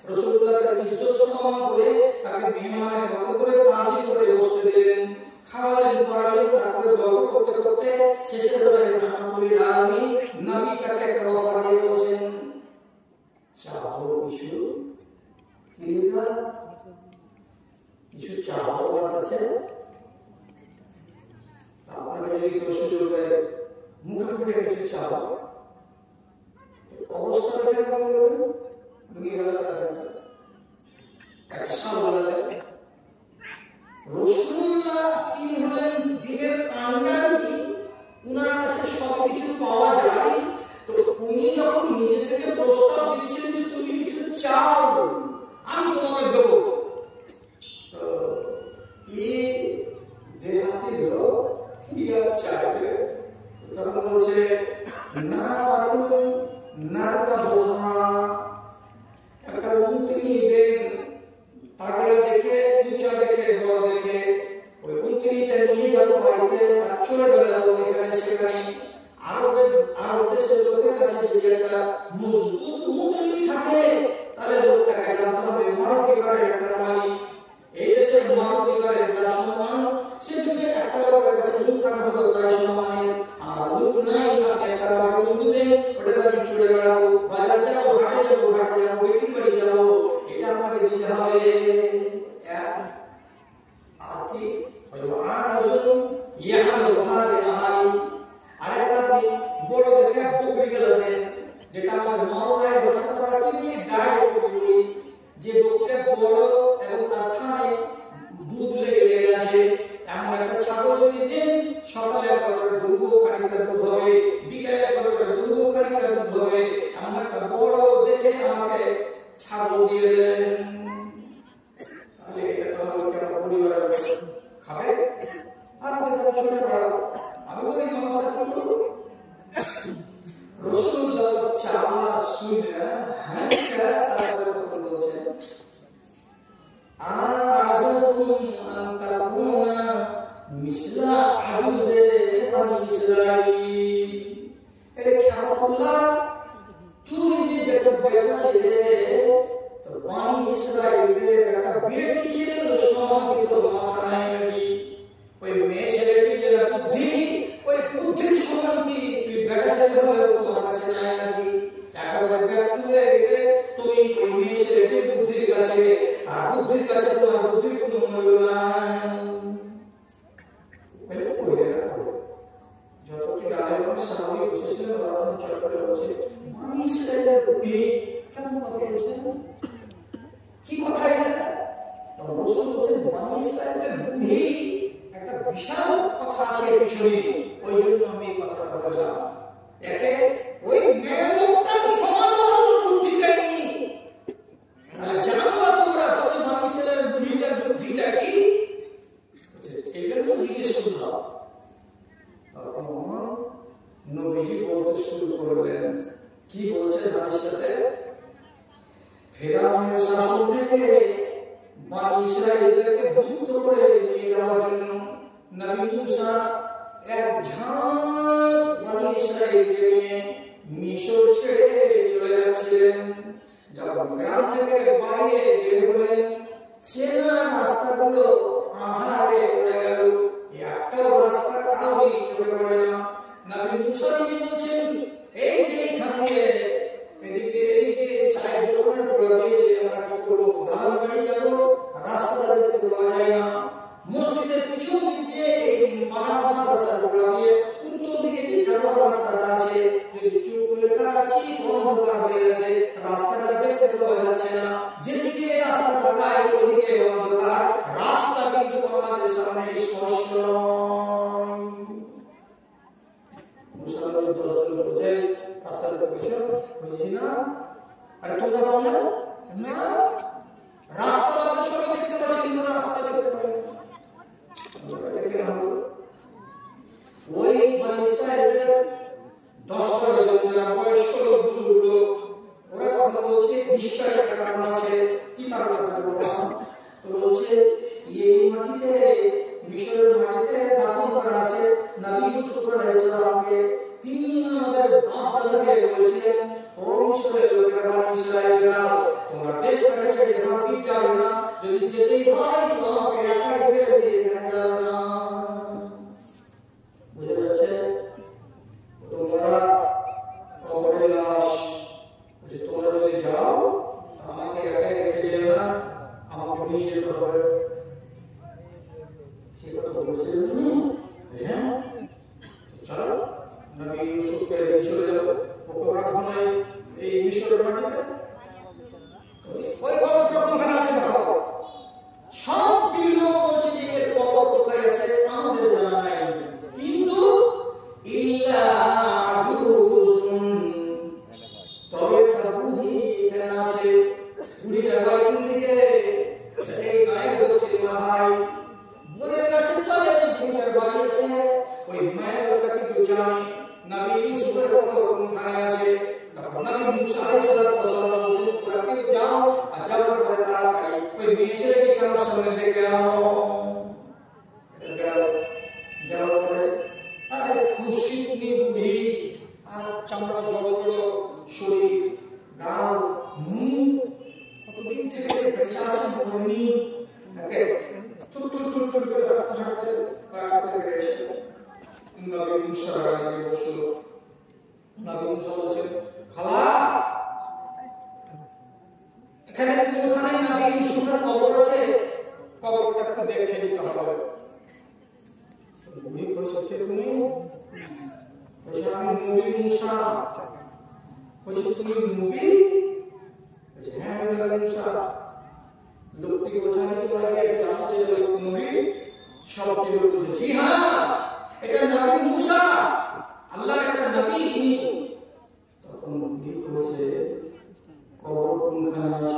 রাসূলুল্লাহ তার ইজ্জত সম্মান করে তাকে মেহমানের মতো করে তাজিম করে বসতে দিলেন, খাওয়ালেন, পড়ালেন। তারপরে গল্প করতে করতে শেষের বেলায় রাহমাতুল আলামিন নবী তাকে একটা অফার দিয়ে বলছেন চাও কিছু, কিছু চাও আমার কাছে। আপনাকে যদি কেউ সুযোগ দেয় মুখে মুখে কিছু চাও, অবস্থা দেখে বলবেন একটা সামনে রাসূলুল্লাহ তিনি হলেন দ্বীনের কাণ্ডারি, উনার কাছে সবকিছু পাওয়া যায়। তো উনি যখন নিজে থেকে প্রস্তাব দিচ্ছেন যে তুমি কিছু চাও আমি তোমাকে দেব, তো এই দেহাতি লোক কি আর চাইছে? তখন বলছে না পারুন না কাবুহা, একটা উটনি দেন, তাগড়া দেখে, উঁচা দেখে, বড় দেখে, ওই উটনিটা নিয়ে যাবো বাড়িতে, আর চলে বেড়াবো এখানে সেখানে। আরব দেশের লোকের কাছে যদি একটা মজবুত উটনি থাকে, তাহলে লোকটাকে জানতে হবে মারুতিকারের একটা মালিক। এই দেশের মারুতিকারের যা সম্মান, সে যদি একটা লোকের কাছে উট থাকা হতো তাই সম্মানের। আমার উট নাই, আপনি একটা আমাকে উট দেন, ওটাতে আমি চড়ে বেড়াবো, বাজার যাবো, ঘাটে যাবো, বেটির বাড়ি যাবো, এটা আপনাকে দিতে হবে। আর কি আরেকটা আপনি বড় দেখে বকরি গেলা দেন, যেটা আমাদের মালদায় ভাষা দ্বারা কি বলি গাড়ি বকরি বলি, যে বকরিটা বড় এবং তার থানায় দুধ লেগে আছে, এমন একটা ছাগল যদি দেন, সকালে একবার করে দুধ খানিকটা দুধ হবে, বিকালে একবার করে দুধ ছাগল দিয়ে দেন, তাহলে এটা তো হবে কি আমার পরিবারের খাবে, আর আমি তাহলে চলে পড়াবো, আমি গরিব মানুষ আর কি করবো? রাসূলুল্লাহ চাওয়া শুনে হ্যাঁ তারপরে তখন বলছেন আযাতুম আন তাকুনা মিসলা আজুজে বনি ইসরাঈল। এর খাবাতুল্লাহ তুই যে বেটা ছেলে তো বনি ইসরাঈলের একটা বেটি ছিল সমাজে তোর মাথা নাই নাকি? ওই মেয়ে ছেলেটি যে বুদ্ধি, ওই বুদ্ধির সমান কি তুই বেটা ছেলে বলে তোমার কাছে নাই নাকি? একেবারে ব্যর্থ হয়ে গেলে তুমি ওই মেয়ে ছেলেটির বুদ্ধির কাছে, তার বুদ্ধির কাছে তোমার বুদ্ধির কোনো মূল্য নাই। যতটি ডালে সাহাবী বসেছিলেন তখন চটপটে বলছে বনি ইসরাঈলের বুদ্ধি কেমন কথা বলছে, কি কথা এটা? তখন রাসূল বলছেন বনি ইসরাঈলের বুদ্ধি একটা বিশাল কথা আছে পিছনে, ওই জন্য আমি এই কথাটা বললাম। একে ওই মেয়েটার সমান বুদ্ধি দেয়নি, জানো না তোমরা তবে বনি ইসরাঈলের বুদ্ধিটা কি? এই জন্য জিজ্ঞেস করলাম। তখন নবীজি বলতে শুরু করলেন, কি বলছেন হাদিসটাতে? ফিরআউনের শাসন থেকে বনি ইসরাঈলদেরকে মুক্ত করে নিয়ে যাওয়ার জন্য নবী মুসা এক ঝাঁক বনি ইসরাঈলকে নিয়ে মিশর ছেড়ে চলে যাচ্ছিলেন। যখন গ্রাম থেকে বাইরে বের হলেন, চেনা রাস্তাগুলো আঁধারে পড়ে গেল, একটাও রাস্তা কাউই চোখে পড়ে না। নবী মুসা নিজে বলছেন এই যে এখানে এদিকে সাহায্য করার পরে দিয়ে আমরা কি করবো, ধান গাড়ি যাবো, রাস্তাটা দেখতে পাওয়া যায় না। মসজিদের পিছন দিক দিয়ে এই মাদ্রাসার গোড়া দিয়ে উত্তর দিকে যে যাওয়ার রাস্তাটা আছে, যদি চোখ তুলে তাকাচ্ছি অন্ধকার হয়ে গেছে, রাস্তাটা দেখতে পাওয়া যাচ্ছে না। যেদিকে রাস্তা তাকাই ওদিকে অন্ধকার, রাস্তা কিন্তু আমাদের সামনে স্পষ্ট। মুসলমানদের 10 জন বলছে রাস্তা দেখতে পেয়েছো, বুঝছি না? আরে তোমরা বলো না, রাস্তা বাদে সবই দেখতে পাচ্ছি কিন্তু রাস্তা দেখতে পাই না। ওই বনি ইসরাঈলের 10 জন যারা বয়স্ক লোকগুলো, ওরা কথা বলছে নিশ্চয় একটা কারণ আছে। কি কারণ আছে বলবো? তো বলছে এই মাটিতে, মিশরের মাটিতে দাফন করা আছে নবী ইউসুফ আলাইহিস সালামকে। তিনি আমাদের বাপ দাদাকে বলেছিলেন, ও মিশরের লোকেরা, বনি ইসরাঈলরা, তোমরা দেশটাকে ছেড়ে হারকিত যাবে না, যদি যেতেই হয় তোমাকে একাই ফেলে দিয়ে এখানে যাবে না। বুঝে যাচ্ছে? তোমরা কবরের লাশ, তোমরা যদি যাও আমাকে একাই রেখে যেও না, আমাকে নিয়ে যেতে হবে। সে কথা বলেছিলেন। হ্যাঁ চলো নবী ইউসুফকে নিয়ে চলে যাবো, ওকে রাখবো না এই মিশরের মাটিতে। ওই কবরটা কোনখানে আছে দেখো। সবটি লোক বলছে যে এর কবর কোথায় আছে আমাদের জানা নাই, কিন্তু ইল্লা আজুজুন, তবে একটা বুড়ি এখানে আছে। বুড়িটার বাড়ি কোন দিকে? এই গায়ের দক্ষিণ মাথায়। বুড়ির কাছে তলে যে বুড়িটার বাড়ি আছে, ওই মায়ের লোকটা কিন্তু জানে নবী ইউসুফের কবর কোনখানে আছে। তখন নবী মুসা আলাইহিস সালাম বলছেন, তোমরা কেউ যাও, আর যাওয়ার পরে তাড়াতাড়ি ওই মেয়ে ছেলেটিকে আমার সামনে ডেকে আনো। যাওয়ার পরে আরে খুশি বুড়ি, আর চামড়া জড়ো জড়ো শরীর, গাল, মুখ, কতদিন থেকে বেঁচে আছে মরনি, টুট করে হাঁটতে হাঁটতে কাকাতে পেরে এসে নবী মুসা আলাইহি বসল। নবী মুসা বলছেন, খালা এখানে কোনখানে নবী ইউসুফের কবর আছে, কবরটা একটু দেখে দিতে হবে। বুড়ি কইছে, কে তুমি? কইছে আমি নবী মুসা। কইছে তুমি নবী? কইছে হ্যাঁ আমি নবী মুসা। লোকটি বলছে আমি তোমরা কি জানো যে নবী? সবটি লোক বলছে জি হ্যাঁ, এটা নবী মুসা, আল্লাহর একটা নবী ইনি। তখন বুড়ি কইছে কবর কোনখানে আছে?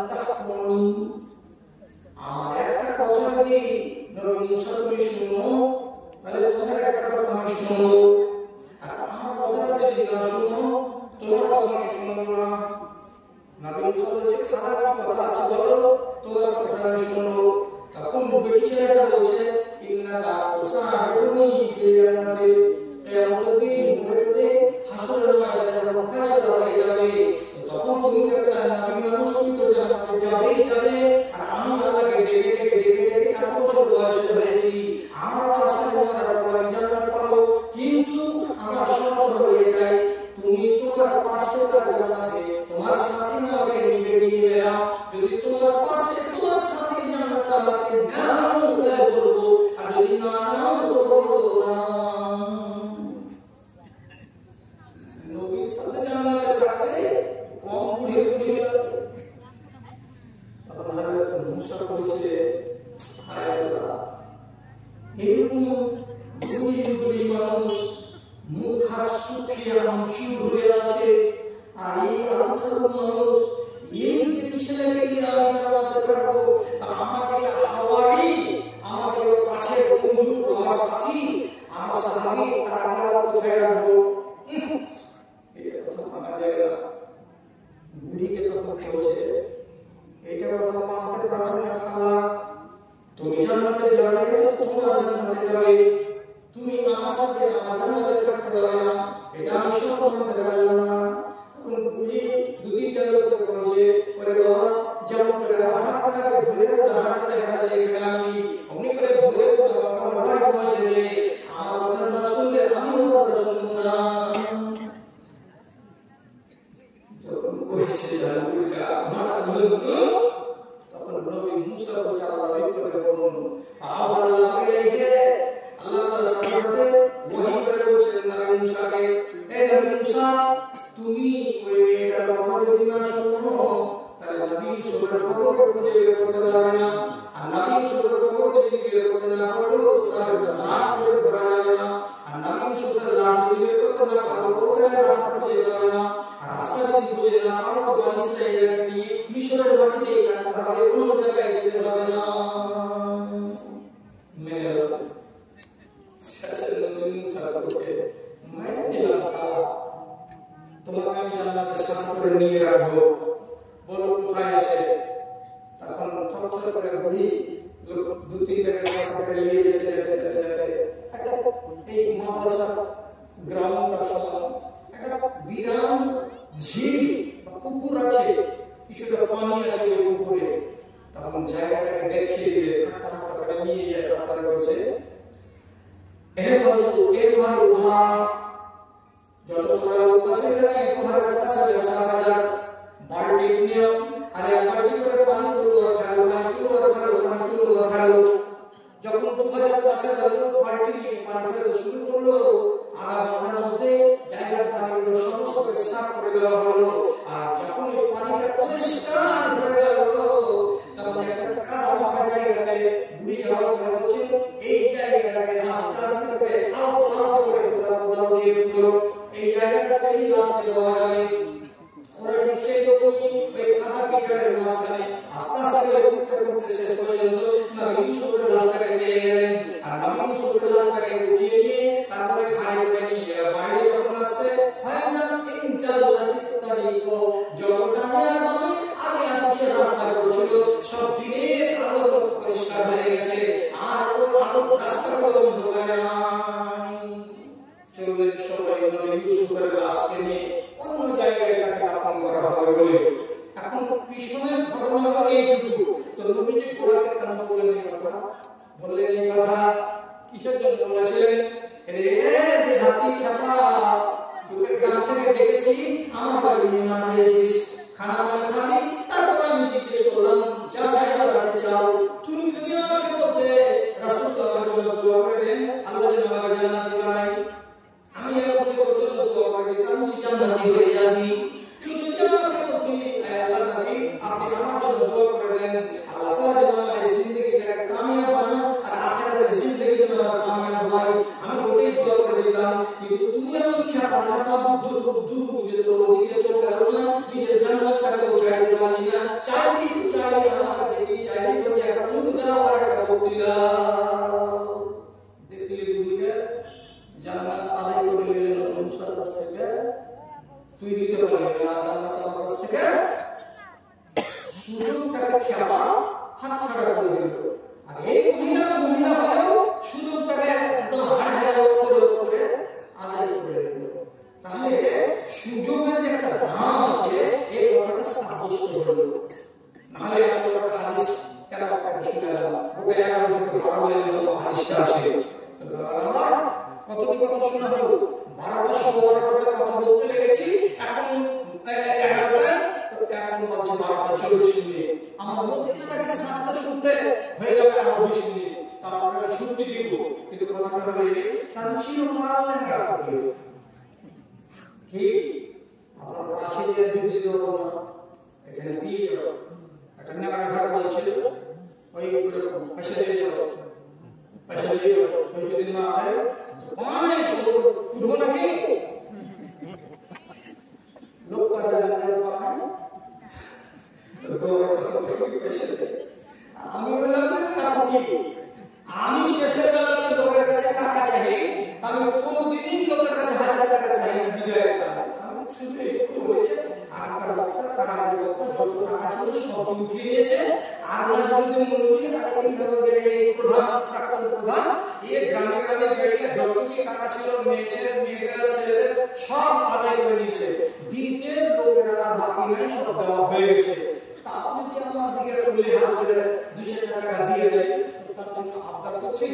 তাহকুমুনি, আমার একটা কথা যদি নবী মুসা তুমি শুনো, তাহলে তোমার একটা কথা আমি শুনবো, আর আমার কথাটা যদি না শুনো, তোমার কথা আমি শুনবো না। নবী মুসা বলছে, খালা কি কথা আছে বলো, তোমার কথাটা আমি শুনবো। তখন বেটি ছেলেটা বলছে, ইন্নাকা তুসাহিবুনি ফিল জান্নাতি, কিয়ামতের দিন মুমিনদের হাসরের ময়দানে যখন ফয়সালা হয়ে যাবে, তখন তুমি তো একটা নবী মানুষ, তুমি তো জান্নাতে যাবেই যাবে। আর আমি আল্লাহকে ডেকে এত বছর বয়স হয়েছি, আমার আশায় মরার পর আমি জান্নাত পাবো, কিন্তু আমার শর্ত হলো এটাই, তুমি তোমার পাশেটা জান্নাতে তোমার সাথী আমাকে নিবে কি নিবে না। যদি তোমার পাশে তোমার সাথী জান্নাত আমাকে নাও তাহলে বলবো, আর যদি না নাও তো বলবো না। নবীর সাথে জান্নাতে থাকতে কম বুড়ি তখন হযরত মুসা কইছে, হায় আল্লাহ, এরকম বুড়ি মানুষ মুখ হাত শুকিয়ে আমসু হয়ে আছে, আর এই আলুথালু মানুষ, এই বেটি ছেলেকে দিয়ে আমি জান্নাতে থাকবো, তা আমাকে হাওয়ারি, আমাকে কাছের বন্ধু, আমার সাথী, আমার সাহাবী, তারা কোথায় রাখবো? এটা কথা মানা যায় না। বুড়িকে তখন বলছে, এটা কথা মানতে পারবে না খালা, তুমি জান্নাতে যাবে তো তোমার জান্নাতে যাবে, তুমি আমার সাথে আমার জান্নাতে থাকতে পারবে না, এটা আমি সব মানতে পারবো না। তখন বুড়ি দু তিনটা লোককে বলছে, ওরে বাবা, যেমন করে হাত খানাকে ধরে তোরা হাঁটাতে এখানে আনলি, অমনি করে ধরে তোরা আমার বাড়ি পৌঁছে দে, আমার কথা না শুনলে আমি ওর কথা শুনবো না। যখন বলছে বুড়িটা মাথা ধরলো, তখন নবী মুসা বলছে, আল্লাহ বিপদে পড়ুন, আবার আল্লাহ তাআলা সাথে ওহী করে বলছেন নবী মুসাকে, হে নবী মুসা, তুমি ওই মেয়েটার কথা যদি না শোনো, তাহলে নবী ইউসুফের খবরকে খুঁজে বের করতে পারবে না, আর নবী ইউসুফের খবরকে যদি বের করতে না পারো, তাহলে লাশ খুঁজে পাওয়া যাবে না, আর নবী ইউসুফের লাশ যদি বের করতে না পারো, তাহলে রাস্তা খুঁজে পাবে না, আর রাস্তা যদি খুঁজে না পারো, বনী ইসরাঈলকে নিয়ে মিশরের মাটিতে কাটতে হবে, কোনো জায়গায় যেতে পারবে না। মেনে নাও। তোমাকে আমি জান্নাতের সাথে করে নিয়ে রাখবো, বলো কোথায় আছে। তখন থরথর করে বুড়ি দু তিনটাকে করে নিয়ে যেতে একটা এই মাদ্রাসা গ্রামটা সমান একটা বিরাম ঝিল বা পুকুর আছে, কিছুটা পানি আছে ওই পুকুরে। তখন জায়গাটাকে দেখিয়ে দিলে হাঁটা হাঁটা করে নিয়ে যায়, তারপরে বলছে, যত তোমরা লোক আছে এখানে 2000, 5000, 7000 বালতি নিও, আর এক বালতি করে পানি তুলো আর ফেলো, পানি তুলো আর ফেলো, পানি তুলো আর ফেলো। যখন 2000, 5000 লোক বালতি নিয়ে পানি ফেলতে শুরু করলো, আধা ঘন্টার মধ্যে জায়গার পানিগুলো সমস্তকে সাফ করে দেওয়া হলো। আর যখন এই পানিটা পরিষ্কার হয়ে গেল, তখন একটা কাদা মাখা জায়গাতে বুড়ি জবাব করে বলছে, এই জায়গাটাকে আস্তে আস্তে অল্প অল্প করে কোদাল দিয়ে খুঁড়ো, এই জায়গাটাতে এই লাশটা পাওয়া যাবে। ওরা ঠিক সেই রকমই ওই কাদা পিছড়ের মাঝখানে আস্তে আস্তে করে খুঁড়তে শেষ পর্যন্ত নবী ইউসুফের লাশটাকে পেয়ে গেলেন। আর নবী ইউসুফের লাশটাকে উঠিয়ে নিয়ে তারপরে খাড়ি করে নিয়ে এরা বাইরে যখন আসছে, ফায়জান ইনজালাতিত তারিক, যত ডানে আর বামে আগে আর পিছে রাস্তাগুলো ছিল সব দিনের আলোর মতো পরিষ্কার হয়ে গেছে, আর ওই আলোর রাস্তাগুলো বন্ধ করে না। চললেন সবাই নবী ইউসুফের লাশকে নিয়ে অন্য জায়গায় তাকে দাফন করা হবে বলে। এখন পিছনের ঘটনা হলো এইটুকু। তো নবীজি গোড়াতে কেন বললেন এই কথা? বললেন এই কথা কিসের জন্য বলেছিলেন? রে দেহাতি ছাপা, তোকে গ্রাম থেকে ডেকেছি, আমার বাড়ি মেহমান হয়েছিস, খানা পানি খালি, তারপর আমি জিজ্ঞেস করলাম যা চাইবার আছে চাও। তুমি যদি আমাকে বলতে রাসূল তোমার জন্য দোয়া করে দেন, আল্লাহ যেন আমাকে জান্নাতি বানায়, আমি এখন তোর জন্য দোয়া করে দিতাম, তুই জান্নাতি হয়ে যাবি। তুই যদি আমাকে বলতি আল্লাহর নবী আপনি আমার জন্য দোয়া করে দেন, আল্লাহ তাআলা যেন আমার এই জিন্দেগিটাকে কামিয়াব বানায় আর আখিরাতের জিন্দেগি যেন আমার কামিয়াব হয়, আমি ওটাই দোয়া করে দিতাম। কিন্তু তুমি এমন ছাপা বুদ্ধু বুঝে তোর ওদিকে চোখ গেল না, নিজের জান্নাতটাকেও ছেড়ে দিতে পারলি না, চাইলেই তো চাইলে আমার কাছে কি চাইলেই বলছে একটা উট দাও আর একটা বকরি দাও। দেখলে বুড়িকে জান্নাত আদায় করে নিলেন মুসার কাছ থেকে, তুই নিতে পারবি না জান্নাত আমার কাছ থেকে, সুযোগটাকে খেপা হাত ছাড়া করে দিল। আর এই মহিলা হয়েও সুযোগটাকে একদম হাড়ে অক্ষরে আদায় করে নিল। তাহলে সুযোগের যে একটা দাম আছে এই কথাটা সাব্যস্ত হলো। নাহলে এত বড় হাদিস কেন আপনাকে শুনে গেলাম, ওটা 11 থেকে 12 এর জন্য হাদিসটা আছে। তো দাদা কতটি কথা শোনা হলো, 12টা 12টা কথা বলতে লেগেছি, এখন 11টায়, তো এখন বলছে 12টা 40 মিনিট। আমার মধ্যে সাতটা শুনতে হয়ে যাবে আরো 20 মিনিট, তারপরে শুনতে দিব। কিন্তু কথাটা হলো তার চিরকাল লেখা কি আপনার কাছে দিয়ে দিতে দেবো না, এখানে দিয়ে একটা নেওয়ার ঘর বলছিল ওই পয়সা দিয়ে যাবো, পয়সা দিয়ে যাবো, যদি না দেয় পানে উঠবো নাকি লোক আমি বললাম কি আমি শেষের বেলাতে লোকের কাছে টাকা চাই, আমি কোনোদিনই লোকের কাছে 1000 টাকা চাই না বিদায়ের টাকা। আমি শুধু এইটুকু বলি যে আগেকার বক্তা তার আগের বক্তা যত টাকা ছিল সব উঠিয়ে দিয়েছে। আর রাজনৈতিক মূল্য এই প্রধান প্রাক্তন প্রধান এই গ্রামে গ্রামে বেরিয়ে যতটুকু টাকা ছিল মেয়েদের ছেলেদের সব আদায় করে নিয়েছে। দিতে লোকেরা বাকি নাই, সব দেওয়া হয়ে গেছে। তা আপনি যদি আমার দিকে হাস করে 200 টাকা দিয়ে দেয় তার জন্য আপনার করছি